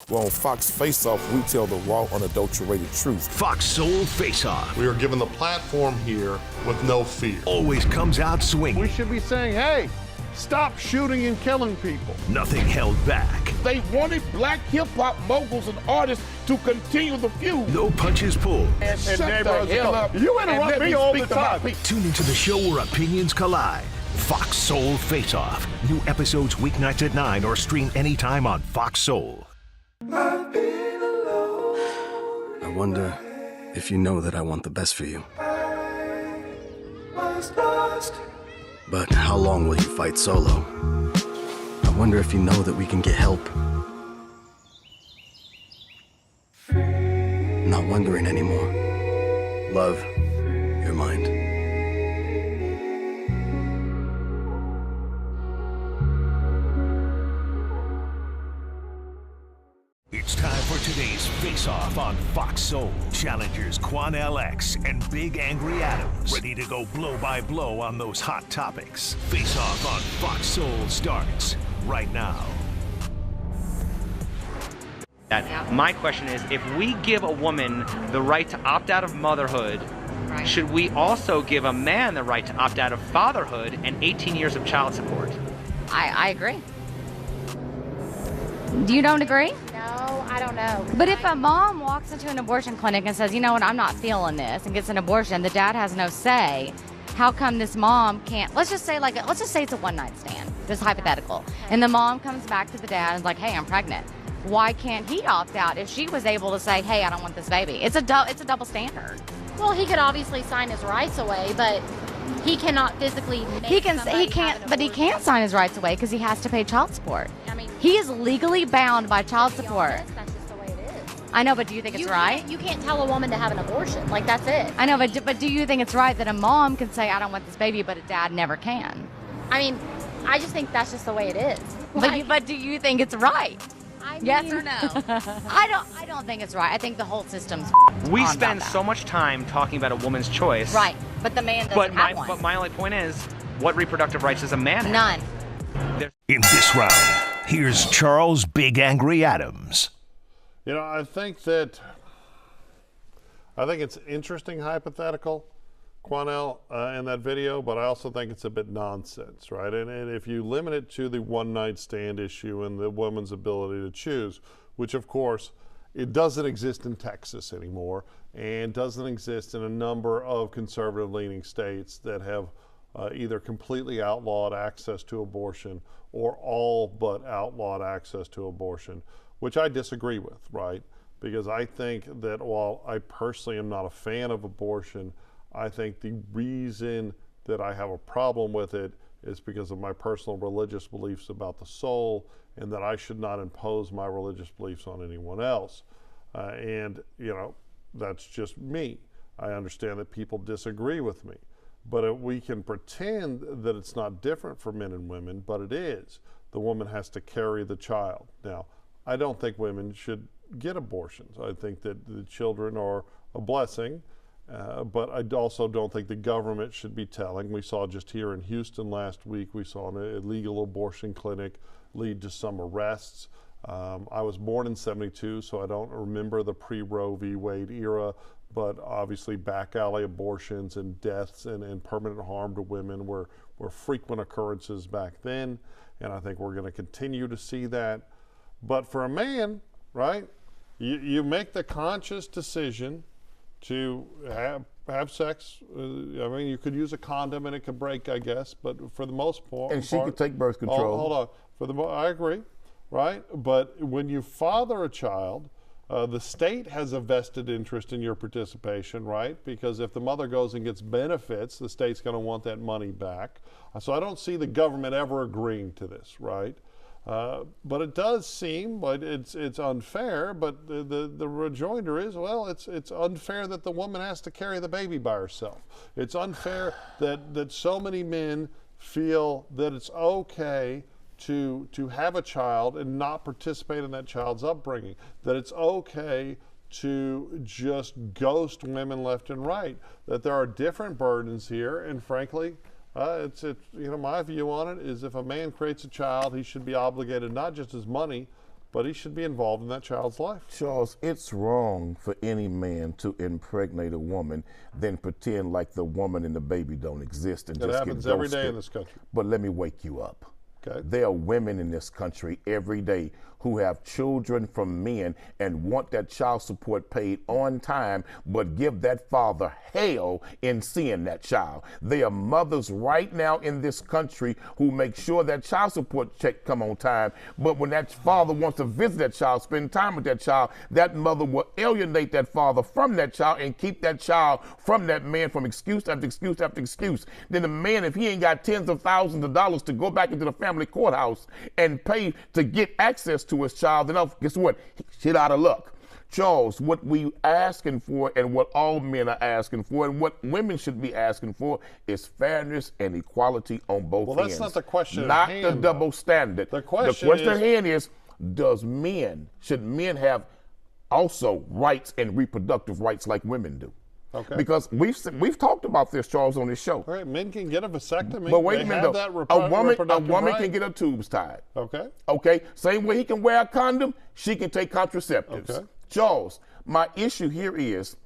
Speaker 4: Well, on Fox Face-Off, we tell the raw, unadulterated truth.
Speaker 1: Fox Soul Face-Off.
Speaker 5: We are given the platform here with no fear.
Speaker 1: Always comes out swinging.
Speaker 5: We should be saying, hey, stop shooting and killing people.
Speaker 1: Nothing held back.
Speaker 4: They wanted black hip-hop moguls and artists to continue the feud.
Speaker 1: No punches pulled.
Speaker 4: Shut the hell up.
Speaker 5: You interrupt me all the time.
Speaker 1: Tune into the show where opinions collide. Fox Soul Face-Off. New episodes weeknights at 9 or stream anytime on Fox Soul.
Speaker 16: I wonder if you know that I want the best for you. But how long will you fight solo? I wonder if you know that we can get help. Not wondering anymore. Love, your mind.
Speaker 1: It's time for today's Face-Off on Fox Soul. Challengers Quanell X and Big Angry Adams ready to go blow by blow on those hot topics. Face-Off on Fox Soul starts right now.
Speaker 17: My question is, if we give a woman the right to opt out of motherhood, should we also give a man the right to opt out of fatherhood and 18 years of child support?
Speaker 18: I agree. You don't agree?
Speaker 19: No, I don't know.
Speaker 18: But if a mom walks into an abortion clinic and says, you know what, I'm not feeling this, and gets an abortion, the dad has no say. How come this mom can't? Let's just say it's a one-night stand, just hypothetical, and the mom comes back to the dad and is like, hey, I'm pregnant. Why can't he opt out if she was able to say, hey, I don't want this baby? It's a double standard.
Speaker 19: Well, he could obviously sign his rights away, but he cannot physically make
Speaker 18: He can't, but he can't sign his rights away because he has to pay child support.
Speaker 19: I mean,
Speaker 18: he is legally bound by child support.
Speaker 19: Honest, that's just the way it is.
Speaker 18: I know, but do you think it's right?
Speaker 19: You can't tell a woman to have an abortion. Like, that's it.
Speaker 18: I know, but do you think it's right that a mom can say, I don't want this baby, but a dad never can?
Speaker 19: I mean, I just think that's just the way it is.
Speaker 18: But do you think it's right? Yes or no?
Speaker 19: I
Speaker 18: don't think it's right. I think the whole system's
Speaker 17: We spend so much time talking about a woman's choice.
Speaker 18: Right, but the man doesn't have one.
Speaker 17: But my only point is, what reproductive rights does a man have?
Speaker 18: None.
Speaker 1: In this round, here's Charles Big Angry Adams.
Speaker 5: You know, I think it's interesting hypothetical, Quanell, in that video, but I also think it's a bit nonsense, right? And if you limit it to the one-night stand issue and the woman's ability to choose, which of course it doesn't exist in Texas anymore and doesn't exist in a number of conservative-leaning states that have either completely outlawed access to abortion or all but outlawed access to abortion, which I disagree with, right? Because I think that while I personally am not a fan of abortion, I think the reason that I have a problem with it is because of my personal religious beliefs about the soul, and that I should not impose my religious beliefs on anyone else. And, you know, that's just me. I understand that people disagree with me, but we can pretend that it's not different for men and women, but it is. The woman has to carry the child. Now, I don't think women should get abortions. I think that the children are a blessing. But I also don't think the government should be telling. We saw just here in Houston last week, we saw an illegal abortion clinic lead to some arrests. I was born in '72, so I don't remember the pre-Roe v. Wade era, but obviously back alley abortions and deaths and permanent harm to women were frequent occurrences back then, and I think we're going to continue to see that. But for a man, right, you make the conscious decision to have sex. I mean, you could use a condom and it could break, I guess, but for the most part.
Speaker 4: And she could take birth control.
Speaker 5: Hold on. I agree, right? But when you father a child, the state has a vested interest in your participation, right? Because if the mother goes and gets benefits, the state's going to want that money back. So I don't see the government ever agreeing to this, right? But it does seem like it's unfair, but the rejoinder is, well, it's unfair that the woman has to carry the baby by herself. It's unfair that so many men feel that it's okay to have a child and not participate in that child's upbringing, that it's okay to just ghost women left and right, that there are different burdens here, and frankly, my view on it is if a man creates a child, he should be obligated not just his money, but he should be involved in that child's life.
Speaker 4: Charles, it's wrong for any man to impregnate a woman, then pretend like the woman and the baby don't exist and
Speaker 5: it
Speaker 4: just get
Speaker 5: happens
Speaker 4: ghosted.
Speaker 5: every day in this country.
Speaker 4: But let me wake you up.
Speaker 5: Okay.
Speaker 4: There are women in this country every day who have children from men and want that child support paid on time, but give that father hell in seeing that child. There are mothers right now in this country who make sure that child support check come on time, but when that father wants to visit that child, spend time with that child, that mother will alienate that father from that child and keep that child from that man from excuse after excuse after excuse. Then the man, if he ain't got tens of thousands of dollars to go back into the family courthouse and pay to get access to his child, then guess what? Shit out of luck. Charles, what we asking for and what all men are asking for and what women should be asking for is fairness and equality on both ends.
Speaker 5: Well, that's not the question
Speaker 4: Not
Speaker 5: at hand,
Speaker 4: the double standard.
Speaker 5: The question
Speaker 4: at hand is, should men have also rights and reproductive rights like women do?
Speaker 5: Okay.
Speaker 4: Because we've talked about this, Charles, on this show.
Speaker 5: All right, men can get a vasectomy.
Speaker 4: But wait a minute,
Speaker 5: though.
Speaker 4: a woman
Speaker 5: right.
Speaker 4: can get her tubes tied.
Speaker 5: Okay.
Speaker 4: Okay. Same way he can wear a condom, she can take contraceptives.
Speaker 5: Okay.
Speaker 4: Charles, my issue here is,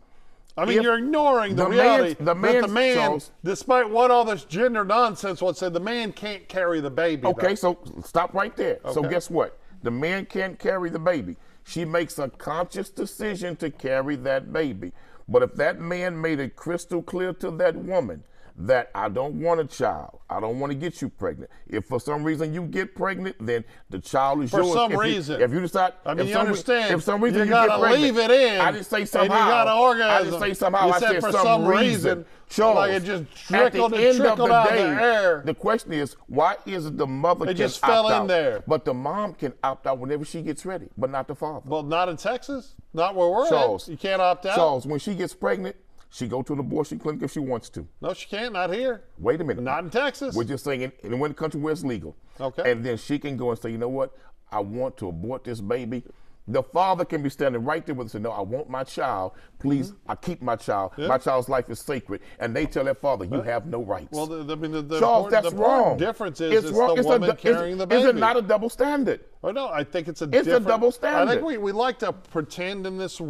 Speaker 5: I mean, you're ignoring the reality that the man,
Speaker 4: Charles,
Speaker 5: despite what all this gender nonsense would say, the man can't carry the baby.
Speaker 4: Okay, so stop right there.
Speaker 5: Okay.
Speaker 4: So guess what? The man can't carry the baby. She makes a conscious decision to carry that baby. But if that man made it crystal clear to that woman that I don't want a child, I don't want to get you pregnant. If for some reason you get pregnant, then the child is yours.
Speaker 5: For some reason.
Speaker 4: If you decide,
Speaker 5: I mean, you understand.
Speaker 4: If some reason
Speaker 5: you gotta
Speaker 4: get pregnant,
Speaker 5: leave it in.
Speaker 4: I didn't say somehow.
Speaker 5: And you gotta orgasm.
Speaker 4: I didn't say somehow.
Speaker 5: You
Speaker 4: I said
Speaker 5: for
Speaker 4: some reason. Charles,
Speaker 5: like it just
Speaker 4: at
Speaker 5: trickled,
Speaker 4: the end of the
Speaker 5: out
Speaker 4: day,
Speaker 5: the air.
Speaker 4: the question is, why is it the mother
Speaker 5: It
Speaker 4: can
Speaker 5: just fell
Speaker 4: opt
Speaker 5: in
Speaker 4: out,
Speaker 5: there.
Speaker 4: but the mom can opt out whenever she gets ready, but not the father?
Speaker 5: Well, not in Texas. Not where we're
Speaker 4: Charles,
Speaker 5: at. You can't opt out.
Speaker 4: Charles, when she gets pregnant, she go to an abortion clinic if she wants to.
Speaker 5: No, she can't. Not here.
Speaker 4: Wait a minute.
Speaker 5: Not in Texas.
Speaker 4: We're just saying in one country where it's legal.
Speaker 5: Okay.
Speaker 4: And then she can go and say, you know what? I want to abort this baby. The father can be standing right there with us and say, no, I want my child. Please, I keep my child.
Speaker 5: Yeah.
Speaker 4: My child's life is sacred. And they tell their father, you have no rights.
Speaker 5: Well, the
Speaker 4: Charles, that's wrong.
Speaker 5: difference is it's
Speaker 4: wrong.
Speaker 5: the woman carrying the baby.
Speaker 4: Is it not a double standard?
Speaker 5: Oh, no, I think it's a
Speaker 4: double standard.
Speaker 5: I think we like to pretend in this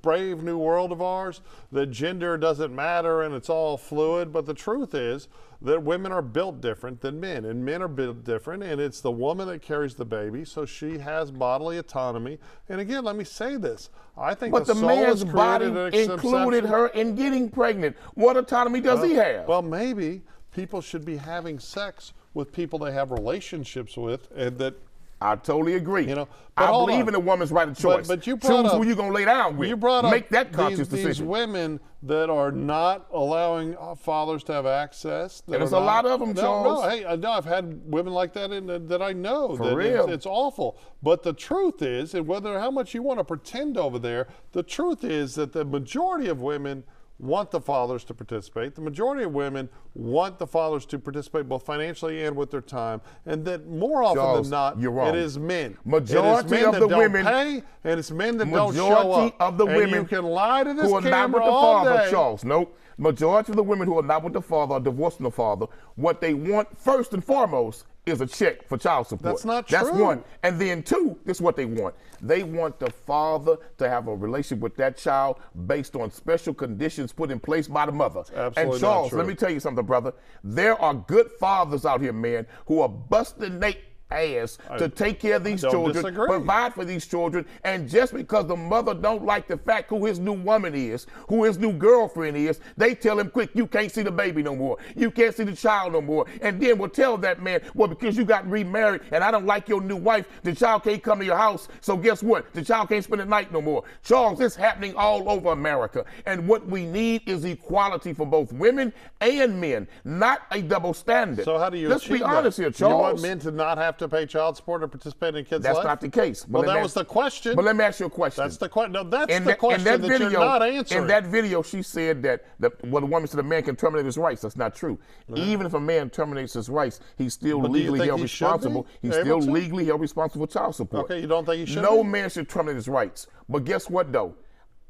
Speaker 5: brave new world of ours that gender doesn't matter and it's all fluid. But the truth is that women are built different than men, and men are built different, and it's the woman that carries the baby, so she has bodily autonomy. And again, let me say this. I think
Speaker 4: but the man's body included her in getting pregnant. What autonomy does he have?
Speaker 5: Well, maybe people should be having sex with people they have relationships with, and that.
Speaker 4: I totally agree.
Speaker 5: You know,
Speaker 4: I believe in a woman's right of choice.
Speaker 5: But you brought
Speaker 4: choose
Speaker 5: up,
Speaker 4: who you're going to lay down with.
Speaker 5: You brought up
Speaker 4: Make that conscious decision.
Speaker 5: These women that are not allowing fathers to have access.
Speaker 4: There's a lot of them, Charles.
Speaker 5: No, hey, I've had women like that that I know.
Speaker 4: For real.
Speaker 5: It's awful. But the truth is, and how much you want to pretend over there, the truth is that the majority of women want the fathers to participate. The majority of women want the fathers to participate both financially and with their time, and that more often
Speaker 4: Charles,
Speaker 5: than not,
Speaker 4: you're wrong.
Speaker 5: it is men.
Speaker 4: Majority of the women
Speaker 5: pay, and it's men that don't show up.
Speaker 4: Majority of the
Speaker 5: and
Speaker 4: women
Speaker 5: you can lie to this
Speaker 4: who are not
Speaker 5: camera
Speaker 4: with the
Speaker 5: all
Speaker 4: father,
Speaker 5: day.
Speaker 4: Charles. Nope. Majority of the women who are not with the father are divorcing the father. What they want first and foremost is a check for child support.
Speaker 5: That's not true.
Speaker 4: That's one. And then two, this is what they want. They want the father to have a relationship with that child based on special conditions put in place by the mother.
Speaker 5: Absolutely
Speaker 4: and Charles,
Speaker 5: not true.
Speaker 4: let me tell you something, brother. There are good fathers out here, man, who are busting their ass to take care of these children, provide for these children, and just because the mother don't like the fact who his new woman is, who his new girlfriend is, they tell him, quick, you can't see the baby no more. You can't see the child no more. And then we'll tell that man, well, because you got remarried and I don't like your new wife, the child can't come to your house. So guess what? The child can't spend the night no more. Charles, it's happening all over America. And what we need is equality for both women and men, not a double standard.
Speaker 5: So how do you
Speaker 4: Let's be
Speaker 5: achieve
Speaker 4: honest
Speaker 5: that?
Speaker 4: here, Charles.
Speaker 5: You want men to not have to pay child support or participate in kids' life?
Speaker 4: That's not the case.
Speaker 5: Well, that was the question.
Speaker 4: But let me ask you a question.
Speaker 5: That's the question. No, that's the question that you're not answering.
Speaker 4: In that video, she said that the woman said a man can terminate his rights. That's not true.
Speaker 5: Right.
Speaker 4: Even if a man terminates his rights, he's still
Speaker 5: But do you
Speaker 4: legally
Speaker 5: think
Speaker 4: held
Speaker 5: he should
Speaker 4: responsible.
Speaker 5: be
Speaker 4: He's
Speaker 5: able
Speaker 4: still
Speaker 5: to?
Speaker 4: legally held responsible for child support.
Speaker 5: Okay, you don't think he should
Speaker 4: No
Speaker 5: be?
Speaker 4: man should terminate his rights. But guess what, though?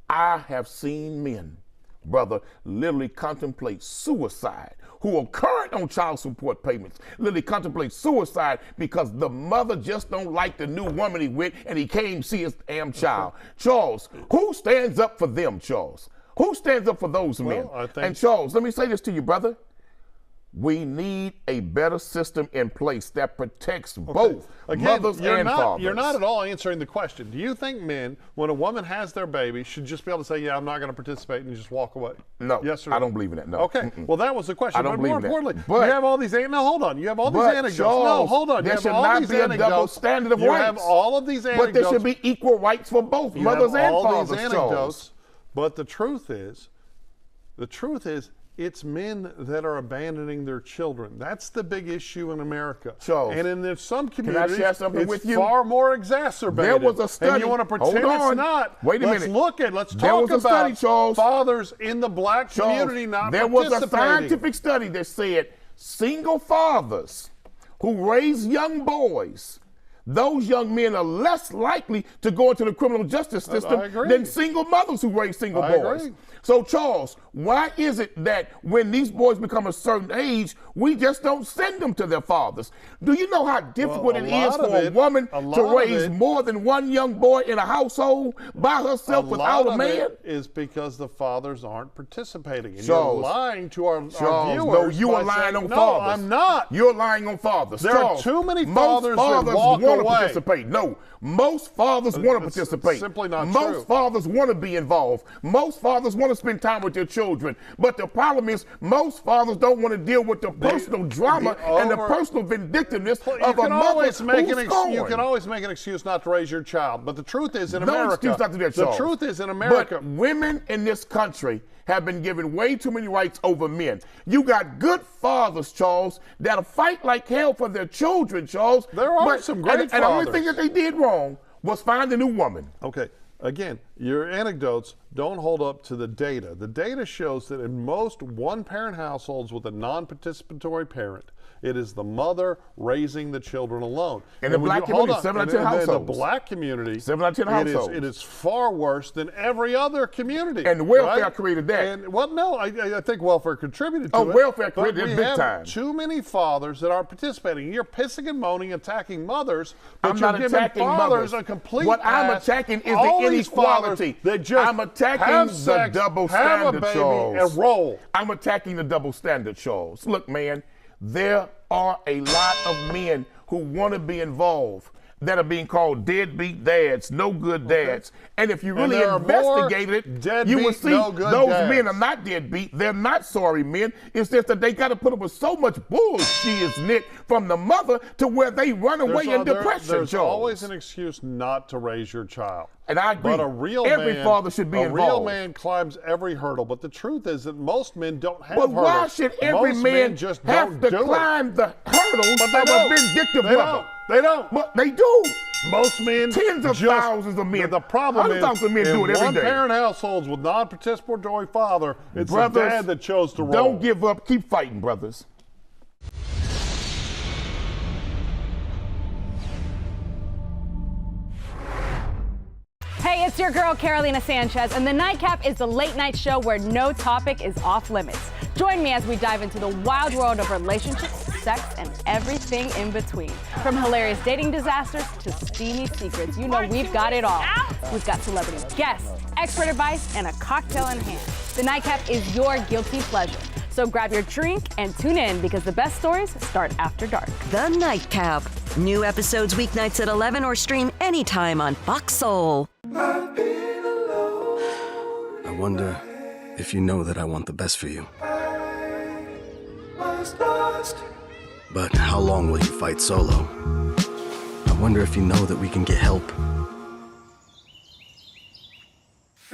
Speaker 4: I have seen men, brother, literally contemplate suicide, who are current on child support payments, literally contemplate suicide because the mother just don't like the new woman he with and he can't even see his damn child. Charles, who stands up for them, Charles? Who stands up for those men?
Speaker 5: I think
Speaker 4: And Charles, let me say this to you, brother. We need a better system in place that protects both mothers
Speaker 5: you're
Speaker 4: and
Speaker 5: not,
Speaker 4: fathers.
Speaker 5: You're not at all answering the question. Do you think men, when a woman has their baby, should just be able to say, yeah, I'm not going to participate and just walk away?
Speaker 4: No,
Speaker 5: yes or no?
Speaker 4: I don't believe in that, no.
Speaker 5: Okay, well, that was the question.
Speaker 4: I don't
Speaker 5: but
Speaker 4: believe
Speaker 5: more
Speaker 4: in that.
Speaker 5: importantly,
Speaker 4: But-
Speaker 5: you have all these, now hold on, you have all these anecdotes.
Speaker 4: Charles,
Speaker 5: No, hold on.
Speaker 4: There
Speaker 5: You
Speaker 4: should
Speaker 5: have all
Speaker 4: not
Speaker 5: these
Speaker 4: be a double
Speaker 5: anecdotes.
Speaker 4: standard of
Speaker 5: you
Speaker 4: rights.
Speaker 5: have all of these anecdotes.
Speaker 4: But there should be equal rights for both
Speaker 5: You
Speaker 4: mothers
Speaker 5: have
Speaker 4: and
Speaker 5: all
Speaker 4: fathers,
Speaker 5: these anecdotes.
Speaker 4: Charles.
Speaker 5: But the truth is, it's men that are abandoning their children. That's the big issue in America.
Speaker 4: Charles,
Speaker 5: and in some
Speaker 4: can I
Speaker 5: communities,
Speaker 4: share something
Speaker 5: it's
Speaker 4: with you?
Speaker 5: far more exacerbated.
Speaker 4: There was a study.
Speaker 5: And you want to pretend
Speaker 4: Hold on.
Speaker 5: it's not.
Speaker 4: Wait a
Speaker 5: Let's
Speaker 4: minute.
Speaker 5: Let's
Speaker 4: There
Speaker 5: talk
Speaker 4: was a
Speaker 5: about
Speaker 4: study, Charles.
Speaker 5: fathers in the black
Speaker 4: Charles,
Speaker 5: community not
Speaker 4: there was a
Speaker 5: participating.
Speaker 4: scientific study that said single fathers who raise young boys, those young men are less likely to go into the criminal justice system than single mothers who raise single boys.
Speaker 5: Agree.
Speaker 4: So, Charles, why is it that when these boys become a certain age, we just don't send them to their fathers? Do you know how difficult it is for a woman to raise more than one young boy in a household by herself without a man?
Speaker 5: It is because the fathers aren't participating. And
Speaker 4: Charles,
Speaker 5: you're lying to our
Speaker 4: Charles,
Speaker 5: viewers.
Speaker 4: no, you
Speaker 5: by
Speaker 4: are lying
Speaker 5: saying,
Speaker 4: on
Speaker 5: no,
Speaker 4: fathers.
Speaker 5: I'm not.
Speaker 4: You're lying on fathers.
Speaker 5: There
Speaker 4: Charles,
Speaker 5: are too many
Speaker 4: most
Speaker 5: fathers that walk
Speaker 4: want to
Speaker 5: away.
Speaker 4: participate. No, most fathers want to participate.
Speaker 5: Simply not
Speaker 4: most
Speaker 5: true.
Speaker 4: fathers want to be involved. Most fathers want to spend time with their children. But the problem is, most fathers don't want to deal with the personal drama and the personal vindictiveness of a mother who's scorned.
Speaker 5: You can always make an excuse not to raise your child. But the truth is, in
Speaker 4: No
Speaker 5: America,
Speaker 4: excuse not to do that,
Speaker 5: the
Speaker 4: Charles.
Speaker 5: truth is, in America,
Speaker 4: But women in this country have been given way too many rights over men. You got good fathers, Charles, that'll fight like hell for their children, Charles.
Speaker 5: There are some great
Speaker 4: and the only
Speaker 5: fathers.
Speaker 4: thing that they did wrong was find a new woman.
Speaker 5: Okay. Again, your anecdotes don't hold up to the data. The data shows that in most one-parent households with a non-participatory parent, it is the mother raising the children alone.
Speaker 4: In the black community, 7 out of 10 households.
Speaker 5: In the black community,
Speaker 4: 7 out of 10 households.
Speaker 5: It is far worse than every other community.
Speaker 4: And welfare
Speaker 5: right?
Speaker 4: created that.
Speaker 5: And, well, no, I think welfare contributed to it.
Speaker 4: Welfare
Speaker 5: but
Speaker 4: created it
Speaker 5: we
Speaker 4: big
Speaker 5: have
Speaker 4: time.
Speaker 5: too many fathers that aren't participating. You're pissing and moaning, attacking mothers, but
Speaker 4: I'm
Speaker 5: you're
Speaker 4: not
Speaker 5: giving
Speaker 4: attacking
Speaker 5: fathers
Speaker 4: mothers.
Speaker 5: a complete
Speaker 4: What I'm
Speaker 5: pass.
Speaker 4: attacking is
Speaker 5: All
Speaker 4: the
Speaker 5: these fathers
Speaker 4: inequality.
Speaker 5: that just
Speaker 4: I'm attacking
Speaker 5: have
Speaker 4: the
Speaker 5: sex,
Speaker 4: double
Speaker 5: have
Speaker 4: standard,
Speaker 5: a baby,
Speaker 4: Charles.
Speaker 5: and roll.
Speaker 4: I'm attacking the double standard, Charles. Look, man, there are a lot of men who want to be involved that are being called deadbeat dads, no good dads. And if you really
Speaker 5: there are more
Speaker 4: investigated it,
Speaker 5: deadbeat,
Speaker 4: you will see
Speaker 5: no good
Speaker 4: those
Speaker 5: dads.
Speaker 4: men are not deadbeat. They're not sorry men. It's just that they got to put up with so much bullshit from the mother to where they run away in depression,
Speaker 5: There's
Speaker 4: Charles.
Speaker 5: always an excuse not to raise your child.
Speaker 4: And I agree.
Speaker 5: But a real
Speaker 4: Every
Speaker 5: man,
Speaker 4: father should be
Speaker 5: a real
Speaker 4: involved.
Speaker 5: man climbs every hurdle. But the truth is that most men don't have
Speaker 4: But
Speaker 5: hurdles.
Speaker 4: why should every
Speaker 5: Most
Speaker 4: man
Speaker 5: men just
Speaker 4: have
Speaker 5: don't
Speaker 4: to
Speaker 5: do
Speaker 4: climb the hurdles
Speaker 5: But they
Speaker 4: of
Speaker 5: don't.
Speaker 4: a vindictive
Speaker 5: They
Speaker 4: mother?
Speaker 5: don't. They don't.
Speaker 4: But they do.
Speaker 5: Most men,
Speaker 4: Tens of
Speaker 5: just,
Speaker 4: thousands of men.
Speaker 5: The problem
Speaker 4: Hundreds
Speaker 5: is,
Speaker 4: of thousands of men do it every day.
Speaker 5: one-parent households with non-participatory father, it's
Speaker 4: Brothers,
Speaker 5: the dad that chose to roll.
Speaker 4: Don't give up. Keep fighting, brothers.
Speaker 9: Hey, it's your girl, Carolina Sanchez, and The Nightcap is the late-night show where no topic is off limits. Join me as we dive into the wild world of relationships, sex, and everything in between. From hilarious dating disasters to steamy secrets, you know we've got it all. We've got celebrity guests, expert advice, and a cocktail in hand. The Nightcap is your guilty pleasure. So grab your drink and tune in because the best stories start after dark.
Speaker 6: The Nightcap. New episodes weeknights at 11 or stream anytime on Fox Soul.
Speaker 16: I wonder if you know that I want the best for you. But how long will you fight solo? I wonder if you know that we can get help.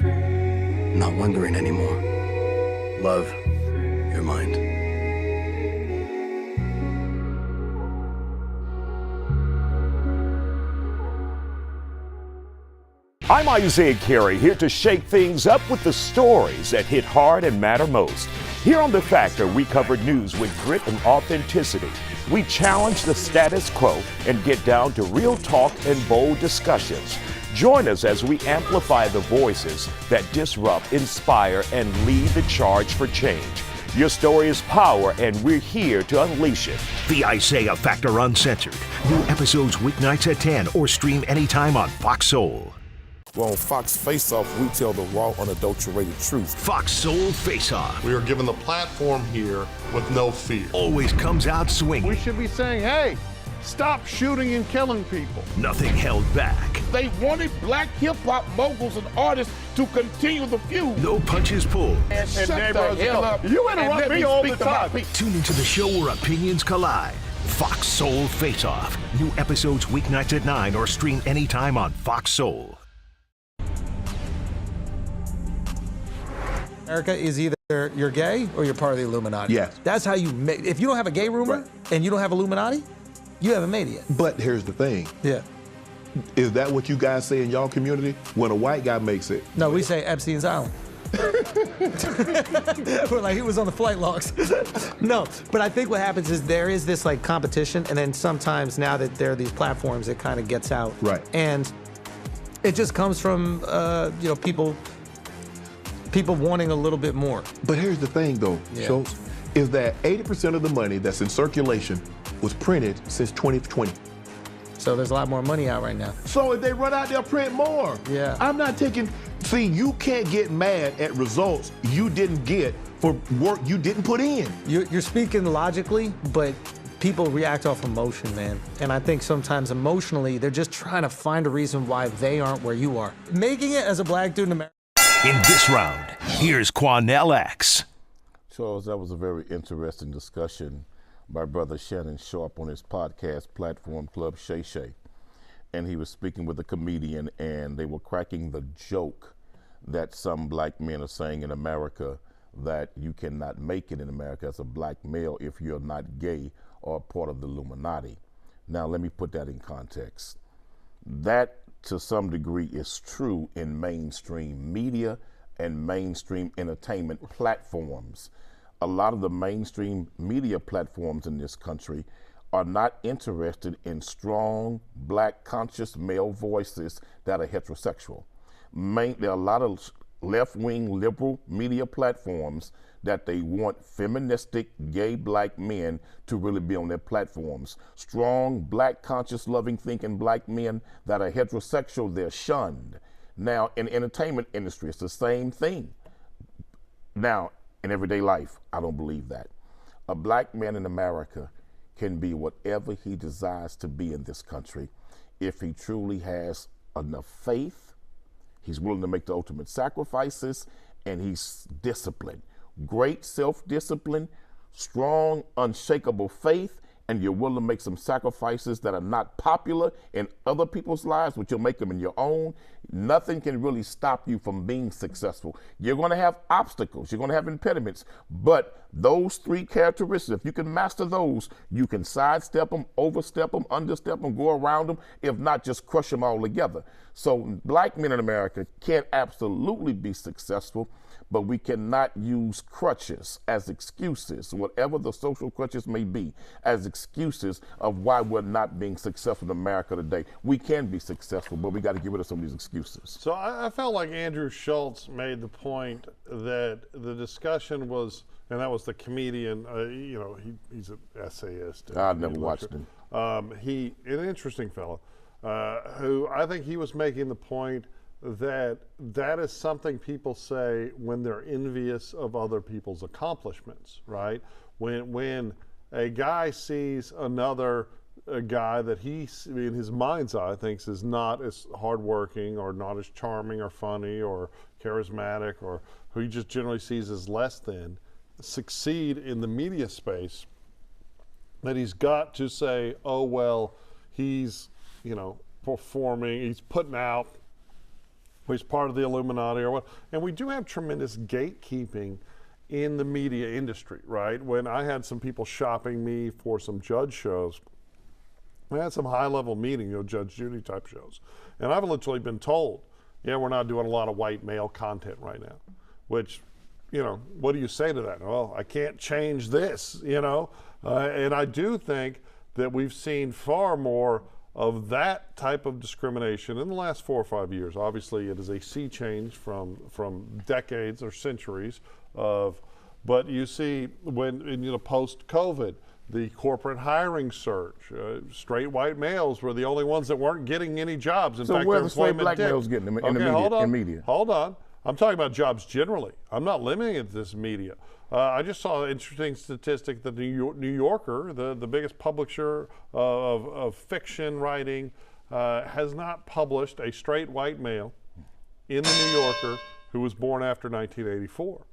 Speaker 16: Not wondering anymore. Love, your mind.
Speaker 13: I'm Isaiah Carey, here to shake things up with the stories that hit hard and matter most. Here on The Factor, we cover news with grit and authenticity. We challenge the status quo and get down to real talk and bold discussions. Join us as we amplify the voices that disrupt, inspire, and lead the charge for change. Your story is power, and we're here to unleash it.
Speaker 1: The Isaiah Factor Uncensored. New episodes weeknights at 10 or stream anytime on Fox Soul.
Speaker 20: Well, on Fox Faceoff, we tell the raw, unadulterated truth.
Speaker 1: Fox Soul Faceoff.
Speaker 5: We are given the platform here with no fear.
Speaker 1: Always comes out swinging.
Speaker 5: We should be saying, hey, stop shooting and killing people.
Speaker 1: Nothing held back.
Speaker 4: They wanted black hip-hop moguls and artists to continue the feud.
Speaker 1: No punches pulled.
Speaker 4: And shut the hell up.
Speaker 5: You interrupt me all the time.
Speaker 1: Tune into the show where opinions collide. Fox Soul Face-Off. New episodes weeknights at 9 or stream anytime on Fox Soul.
Speaker 21: America is either you're gay or you're part of the Illuminati.
Speaker 22: Yes.
Speaker 21: That's how you make. If you don't have a gay rumor and you don't have Illuminati, you haven't made it yet.
Speaker 22: But here's the thing.
Speaker 21: Yeah.
Speaker 22: Is that what you guys say in y'all community? When a white guy makes it?
Speaker 21: No, we say Epstein's Island. We're like, he was on the flight logs. No, but I think what happens is there is this like competition, and then sometimes now that there are these platforms, it kind of gets out.
Speaker 22: Right.
Speaker 21: And it just comes from, people wanting a little bit more.
Speaker 22: But here's the thing, though, Schultz, is that 80% of the money that's in circulation was printed since 2020.
Speaker 21: So there's a lot more money out right now.
Speaker 22: So if they run out, they'll print more.
Speaker 21: Yeah.
Speaker 22: I'm not taking. See, you can't get mad at results you didn't get for work you didn't put in.
Speaker 21: You're speaking logically, but people react off emotion, man. And I think sometimes emotionally, they're just trying to find a reason why they aren't where you are. Making it as a black dude in America.
Speaker 1: In this round, here's Quanell X.
Speaker 4: Charles, that was a very interesting discussion by Brother Shannon Sharp on his podcast platform, Club Shay Shay. And he was speaking with a comedian, and they were cracking the joke that some black men are saying in America that you cannot make it in America as a black male if you're not gay or part of the Illuminati. Now, let me put that in context. That, to some degree, is true in mainstream media and mainstream entertainment platforms. A lot of the mainstream media platforms in this country are not interested in strong, black, conscious male voices that are heterosexual. There are a lot of left-wing liberal media platforms that they want feministic, gay black men to really be on their platforms. Strong, black, conscious, loving, thinking black men that are heterosexual, they're shunned. Now, in the entertainment industry, it's the same thing. Now, in everyday life, I don't believe that. A black man in America can be whatever he desires to be in this country if he truly has enough faith, he's willing to make the ultimate sacrifices, and he's disciplined. Great self-discipline, strong, unshakable faith, and you're willing to make some sacrifices that are not popular in other people's lives, but you'll make them in your own. Nothing can really stop you from being successful. You're going to have obstacles, you're going to have impediments, but those three characteristics, if you can master those, you can sidestep them, overstep them, understep them, go around them, if not just crush them all together. So black men in America can absolutely be successful, but we cannot use crutches as excuses, whatever the social crutches may be, as excuses of why we're not being successful in America today. We can be successful, but we got to get rid of some of these excuses.
Speaker 5: So I felt like Andrew Schultz made the point that the discussion was, and that was the comedian, he's an essayist.
Speaker 4: I've never watched him.
Speaker 5: An interesting fellow, who I think he was making the point that is something people say when they're envious of other people's accomplishments, right? When a guy sees another guy that he, in his mind's eye, thinks is not as hardworking or not as charming or funny or charismatic, or who he just generally sees as less than, succeed in the media space, that he's got to say, oh, well, he's, performing, he's putting out, he's part of the Illuminati or what. And we do have tremendous gatekeeping in the media industry, right? When I had some people shopping me for some judge shows, we had some high-level meeting, Judge Judy type shows. And I've literally been told, yeah, we're not doing a lot of white male content right now, which, what do you say to that? Well, I can't change this, and I do think that we've seen far more of that type of discrimination in the last 4 or 5 years. Obviously, it is a sea change from decades or centuries of, but you see when, post-COVID, the corporate hiring surge. Straight white males were the only ones that weren't getting any jobs. In
Speaker 20: so
Speaker 5: fact,
Speaker 20: where
Speaker 5: their
Speaker 20: the straight
Speaker 5: employment
Speaker 20: black
Speaker 5: dipped.
Speaker 20: males getting in
Speaker 5: Okay,
Speaker 20: the media?
Speaker 5: Hold on. I'm talking about jobs generally. I'm not limiting it to this media. I just saw an interesting statistic that the New Yorker, the biggest publisher of fiction writing, has not published a straight white male in the New Yorker who was born after 1984,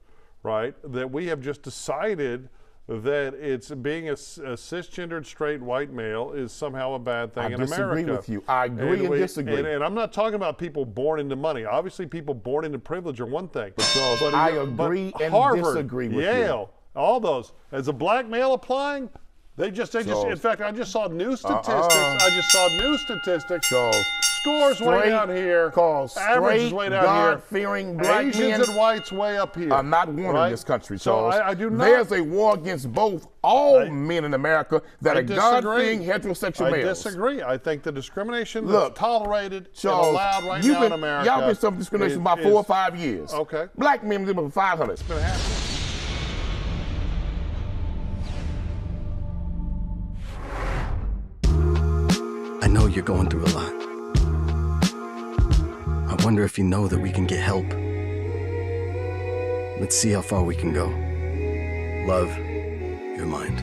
Speaker 5: right? That we have just decided that it's being a cisgendered straight white male is somehow a bad thing in America.
Speaker 20: I disagree with you. I agree and disagree.
Speaker 5: And I'm not talking about people born into money. Obviously, people born into privilege are one thing.
Speaker 20: But I agree and
Speaker 5: Harvard,
Speaker 20: disagree with
Speaker 5: Yale, all those. As a black male applying, they just. In fact, I just saw new statistics. Scores way down here. Average is way down here.
Speaker 20: God-fearing black
Speaker 5: Asians and whites way up here.
Speaker 20: are not wanted in this country,
Speaker 5: So
Speaker 20: Charles.
Speaker 5: I do not.
Speaker 20: There's a war against all men in America that are God-fearing heterosexual males.
Speaker 5: I disagree. I think the discrimination that's tolerated
Speaker 20: Charles,
Speaker 5: and allowed right now in America.
Speaker 20: Y'all been some discrimination about 4 or 5 years.
Speaker 5: Okay.
Speaker 20: Black men live for 500.
Speaker 5: It's been happening.
Speaker 16: I know you're going through a lot. I wonder if you know that we can get help. Let's see how far we can go. Love, your mind.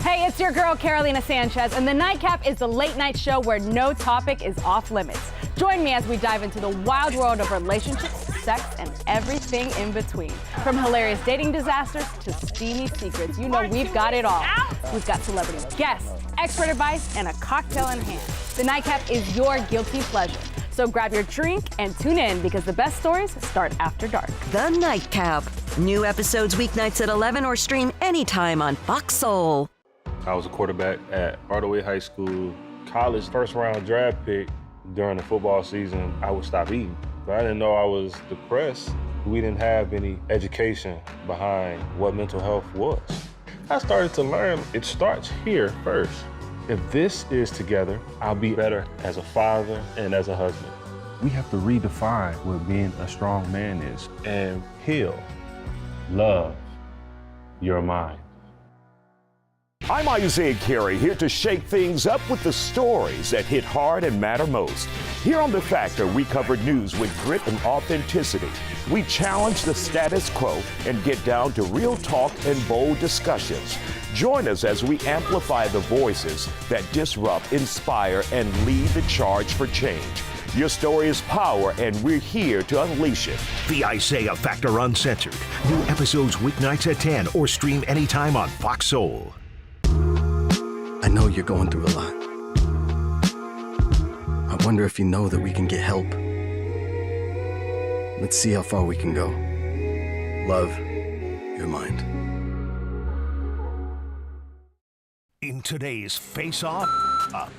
Speaker 9: Hey, it's your girl, Carolina Sanchez, and The Nightcap is the late night show where no topic is off limits. Join me as we dive into the wild world of relationships, sex, and everything in between. From hilarious dating disasters to steamy secrets, you know we've got it all. We've got celebrity guests, expert advice, and a cocktail in hand. The Nightcap is your guilty pleasure. So grab your drink and tune in because the best stories start after dark.
Speaker 6: The Nightcap. New episodes weeknights at 11 or stream anytime on Fox Soul.
Speaker 11: I was a quarterback at Hardaway High School. College first-round draft pick. During the football season, I would stop eating. But I didn't know I was depressed. We didn't have any education behind what mental health was. I started to learn it starts here first. If this is together, I'll be better as a father and as a husband. We have to redefine what being a strong man is and heal, love your mind.
Speaker 13: I'm Isaiah Carey, here to shake things up with the stories that hit hard and matter most. Here on The Factor, we cover news with grit and authenticity. We challenge the status quo and get down to real talk and bold discussions. Join us as we amplify the voices that disrupt, inspire, and lead the charge for change. Your story is power, and we're here to unleash it.
Speaker 1: The Isaiah Factor Uncensored. New episodes weeknights at 10 or stream anytime on Fox Soul.
Speaker 16: I know you're going through a lot. I wonder if you know that we can get help. Let's see how far we can go. Love, your mind.
Speaker 1: In today's Face-Off, Up.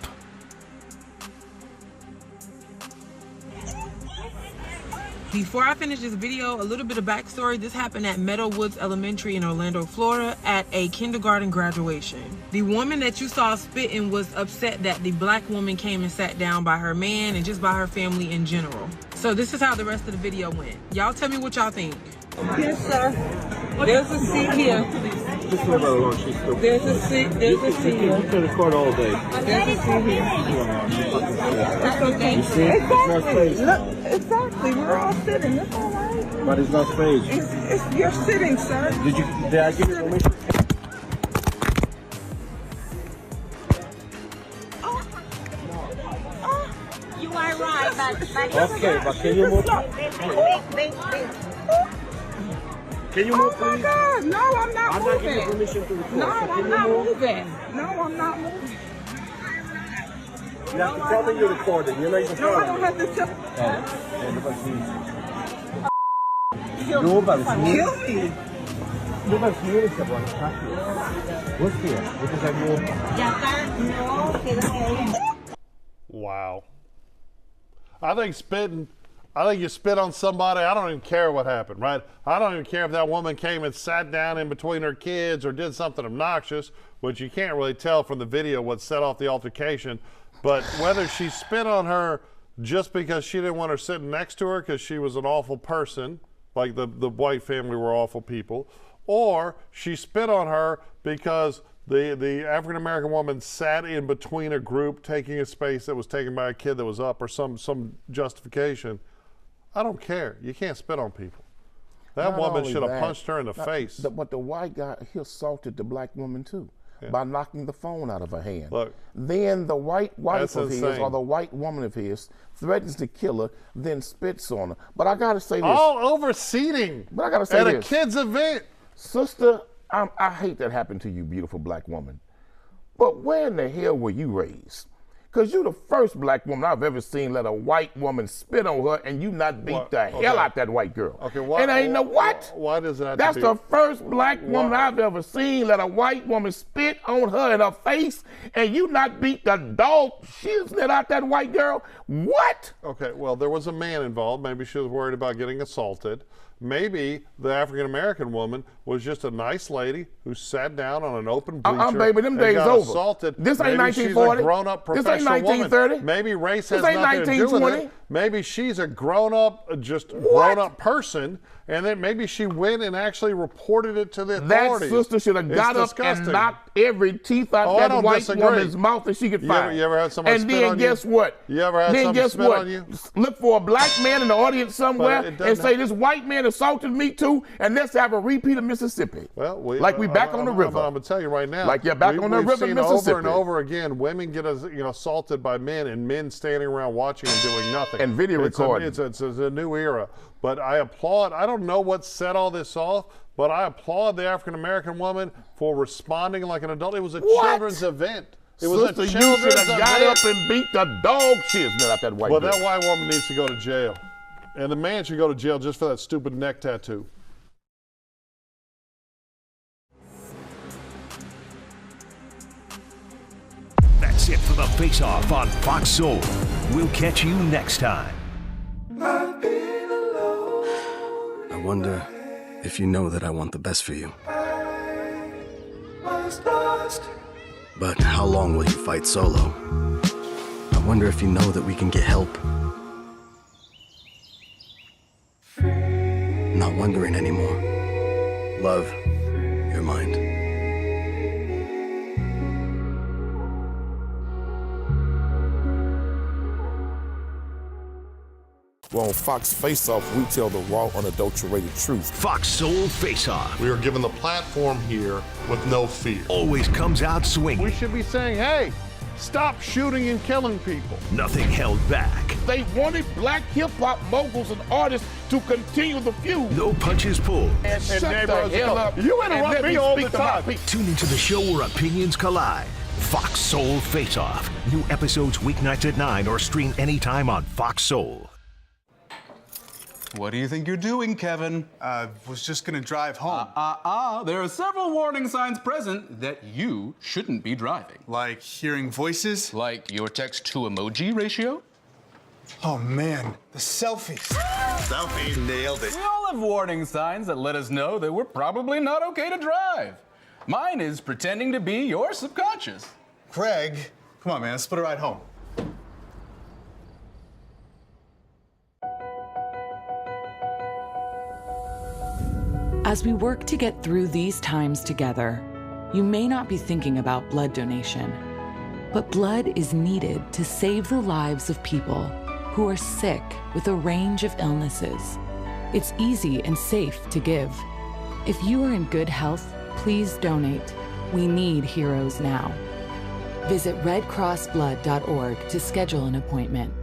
Speaker 2: Before I finish this video, a little bit of backstory. This happened at Meadow Woods Elementary in Orlando, Florida at a kindergarten graduation. The woman that you saw spitting was upset that the black woman came and sat down by her man and just by her family in general. So this is how the rest of the video went. Y'all tell me what y'all think.
Speaker 12: Yes, sir. There's a seat here.
Speaker 23: Just leave her alone. She's still.
Speaker 12: There's a seat. There's a seat here.
Speaker 23: You can record all day.
Speaker 12: There's a seat here. It's okay.
Speaker 23: You see? It's not space.
Speaker 12: Look, exactly. We're all sitting. It's all right.
Speaker 23: But it's not space.
Speaker 12: You're sitting, sir.
Speaker 23: Did I give you permission?
Speaker 12: You are right, but
Speaker 23: Okay, but can you move? Can you move, please?
Speaker 12: Oh my God! No, I'm not moving.
Speaker 23: I'm not giving you permission to record.
Speaker 12: No,
Speaker 23: So
Speaker 12: I'm not moving. No, I'm not moving.
Speaker 23: You have to tell me you're recording. You're not even
Speaker 12: No, I don't have to tell.
Speaker 23: Kill me.
Speaker 5: Wow. I think you spit on somebody, I don't even care what happened, right? I don't even care if that woman came and sat down in between her kids or did something obnoxious, which you can't really tell from the video what set off the altercation. But whether she spit on her just because she didn't want her sitting next to her because she was an awful person, like the white family were awful people, or she spit on her because the African-American woman sat in between a group taking a space that was taken by a kid that was up, or some justification. I don't care. You can't spit on people. That
Speaker 4: Not
Speaker 5: woman
Speaker 4: only
Speaker 5: should have
Speaker 4: that,
Speaker 5: punched her in the face.
Speaker 4: But the white guy, he assaulted the black woman too, by knocking the phone out of her hand.
Speaker 5: Look,
Speaker 4: then the white wife of his,
Speaker 5: insane.
Speaker 4: or the white woman of his, threatens to kill her, then spits on her. But I gotta say this.
Speaker 5: All over seating.
Speaker 4: But I gotta say
Speaker 5: at
Speaker 4: this.
Speaker 5: a kid's event.
Speaker 4: Sister, I hate that happened to you, beautiful black woman. But where in the hell were you raised? Because you're the first black woman I've ever seen let a white woman spit on her and you not beat the hell out that white girl.
Speaker 5: Okay, why?
Speaker 4: And ain't no what?
Speaker 5: Why does that?
Speaker 4: That's the first black woman I've ever seen let a white woman spit on her in her face and you not beat the dog shiznit out that white girl? What?
Speaker 5: Okay, well, there was a man involved. Maybe she was worried about getting assaulted. Maybe the African-American woman was just a nice lady who sat down on an open bleacher
Speaker 4: baby, them
Speaker 5: and
Speaker 4: days
Speaker 5: got
Speaker 4: over.
Speaker 5: assaulted.
Speaker 4: This ain't
Speaker 5: Maybe she's
Speaker 4: 1940.
Speaker 5: a grown-up
Speaker 4: This
Speaker 5: professional
Speaker 4: ain't 1930.
Speaker 5: woman. Maybe race
Speaker 4: This
Speaker 5: has
Speaker 4: ain't
Speaker 5: nothing to do with
Speaker 4: 1920.
Speaker 5: it. Maybe she's a grown-up, grown-up person, and then maybe she went and actually reported it to the authorities.
Speaker 4: That sister should have got up and knocked every teeth out
Speaker 5: I
Speaker 4: that
Speaker 5: don't
Speaker 4: white
Speaker 5: disagree.
Speaker 4: woman's mouth that she could find.
Speaker 5: You ever had somebody
Speaker 4: and
Speaker 5: spit
Speaker 4: then
Speaker 5: on
Speaker 4: guess
Speaker 5: you?
Speaker 4: what?
Speaker 5: You ever had
Speaker 4: then
Speaker 5: somebody
Speaker 4: guess
Speaker 5: spit
Speaker 4: what?
Speaker 5: on you?
Speaker 4: Look for a black man in the audience somewhere
Speaker 5: But it
Speaker 4: and say
Speaker 5: doesn't-
Speaker 4: this white man assaulted me too, and let's have a repeat of Mississippi.
Speaker 5: Well, we
Speaker 4: back on the river.
Speaker 5: I'm going to tell you right now.
Speaker 4: Like you're back on the
Speaker 5: we've
Speaker 4: river,
Speaker 5: seen
Speaker 4: Mississippi.
Speaker 5: over and over again, women get assaulted by men, and men standing around watching and doing nothing.
Speaker 4: And video recording.
Speaker 5: It's a new era. But I applaud. I don't know what set all this off, but I applaud the African American woman for responding like an adult. It was a children's event. It was
Speaker 4: Sister,
Speaker 5: a
Speaker 4: you
Speaker 5: children's
Speaker 4: should have got
Speaker 5: event.
Speaker 4: up and beat the dog shiznit out that white
Speaker 5: Well,
Speaker 4: girl.
Speaker 5: that white woman needs to go to jail, and the man should go to jail just for that stupid neck tattoo.
Speaker 1: That's it for the Face-Off on Fox Soul. We'll catch you next time.
Speaker 16: I wonder if you know that I want the best for you. But how long will you fight solo? I wonder if you know that we can get help. Not wondering anymore. Love, your mind.
Speaker 3: Well, on Fox Face-Off, we tell the raw, unadulterated truth.
Speaker 1: Fox Soul Face-Off.
Speaker 7: We are given the platform here with no fear.
Speaker 1: Always comes out swinging.
Speaker 5: We should be saying, hey, stop shooting and killing people.
Speaker 1: Nothing held back.
Speaker 4: They wanted black hip-hop moguls and artists to continue the feud.
Speaker 1: No punches pulled.
Speaker 4: And shut the hell up.
Speaker 5: You
Speaker 4: and
Speaker 5: interrupt
Speaker 4: let
Speaker 5: me all the
Speaker 4: speak to my
Speaker 5: time.
Speaker 4: people.
Speaker 1: Tune into the show where opinions collide. Fox Soul Face-Off. New episodes weeknights at 9 or stream anytime on Fox Soul.
Speaker 14: What do you think you're doing, Kevin?
Speaker 15: Was just gonna drive home.
Speaker 14: There are several warning signs present that you shouldn't be driving.
Speaker 15: Like hearing voices?
Speaker 14: Like your text-to-emoji ratio?
Speaker 15: Oh man, the selfies.
Speaker 7: Selfie nailed it.
Speaker 14: We all have warning signs that let us know that we're probably not okay to drive. Mine is pretending to be your subconscious.
Speaker 15: Greg, come on man, let's put a ride home.
Speaker 10: As we work to get through these times together, you may not be thinking about blood donation, but blood is needed to save the lives of people who are sick with a range of illnesses. It's easy and safe to give. If you are in good health, please donate. We need heroes now. Visit redcrossblood.org to schedule an appointment.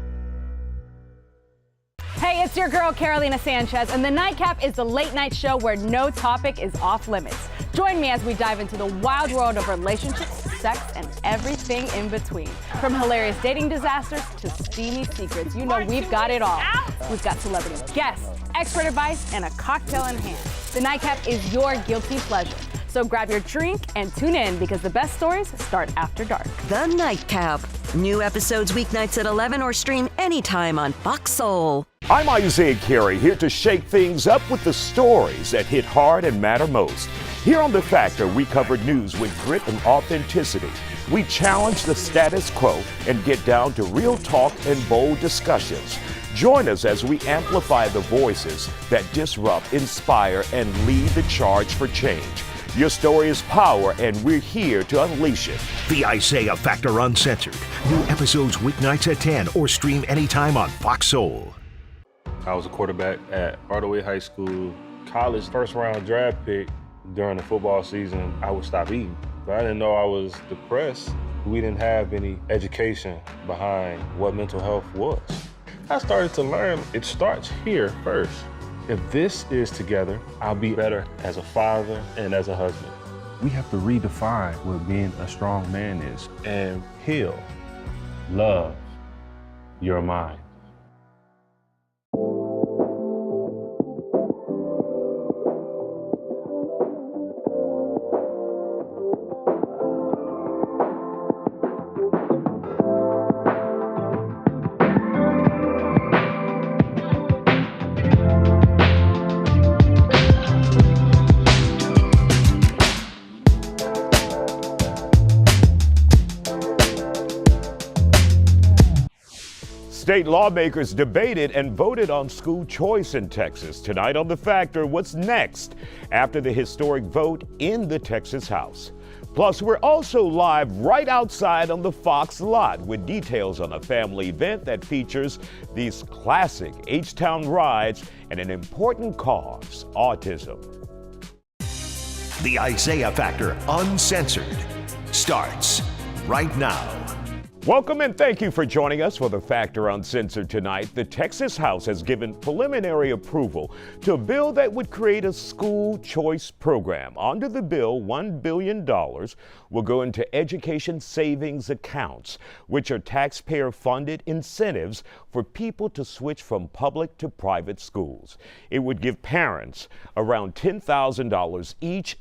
Speaker 9: Hey, it's your girl, Carolina Sanchez, and The Nightcap is the late-night show where no topic is off limits. Join me as we dive into the wild world of relationships, sex, and everything in between. From hilarious dating disasters to steamy secrets, you know we've got it all. We've got celebrity guests, expert advice, and a cocktail in hand. The Nightcap is your guilty pleasure. So grab your drink and tune in because the best stories start after dark.
Speaker 6: The Nightcap. New episodes weeknights at 11 or stream anytime on Fox Soul.
Speaker 13: I'm Isaiah Carey, here to shake things up with the stories that hit hard and matter most. Here on The Factor, we cover news with grit and authenticity. We challenge the status quo and get down to real talk and bold discussions. Join us as we amplify the voices that disrupt, inspire, and lead the charge for change. Your story is power, and we're here to unleash it.
Speaker 1: The Isaiah Factor Uncensored. New episodes weeknights at 10 or stream anytime on Fox Soul.
Speaker 11: I was a quarterback at Hardaway High School. College first-round draft pick. During the football season, I would stop eating. But I didn't know I was depressed. We didn't have any education behind what mental health was. I started to learn it starts here first. If this is together, I'll be better as a father and as a husband.
Speaker 8: We have to redefine what being a strong man is and heal, love your mind.
Speaker 13: State lawmakers debated and voted on school choice in Texas. Tonight on The Factor, what's next after the historic vote in the Texas House? Plus, we're also live right outside on the Fox lot with details on a family event that features these classic H-Town rides and an important cause, autism.
Speaker 1: The Isaiah Factor Uncensored starts right now.
Speaker 13: Welcome and thank you for joining us for The Factor Uncensored tonight. The Texas House has given preliminary approval to a bill that would create a school choice program. Under the bill, $1 billion will go into education savings accounts, which are taxpayer-funded incentives for people to switch from public to private schools. It would give parents around $10,000 each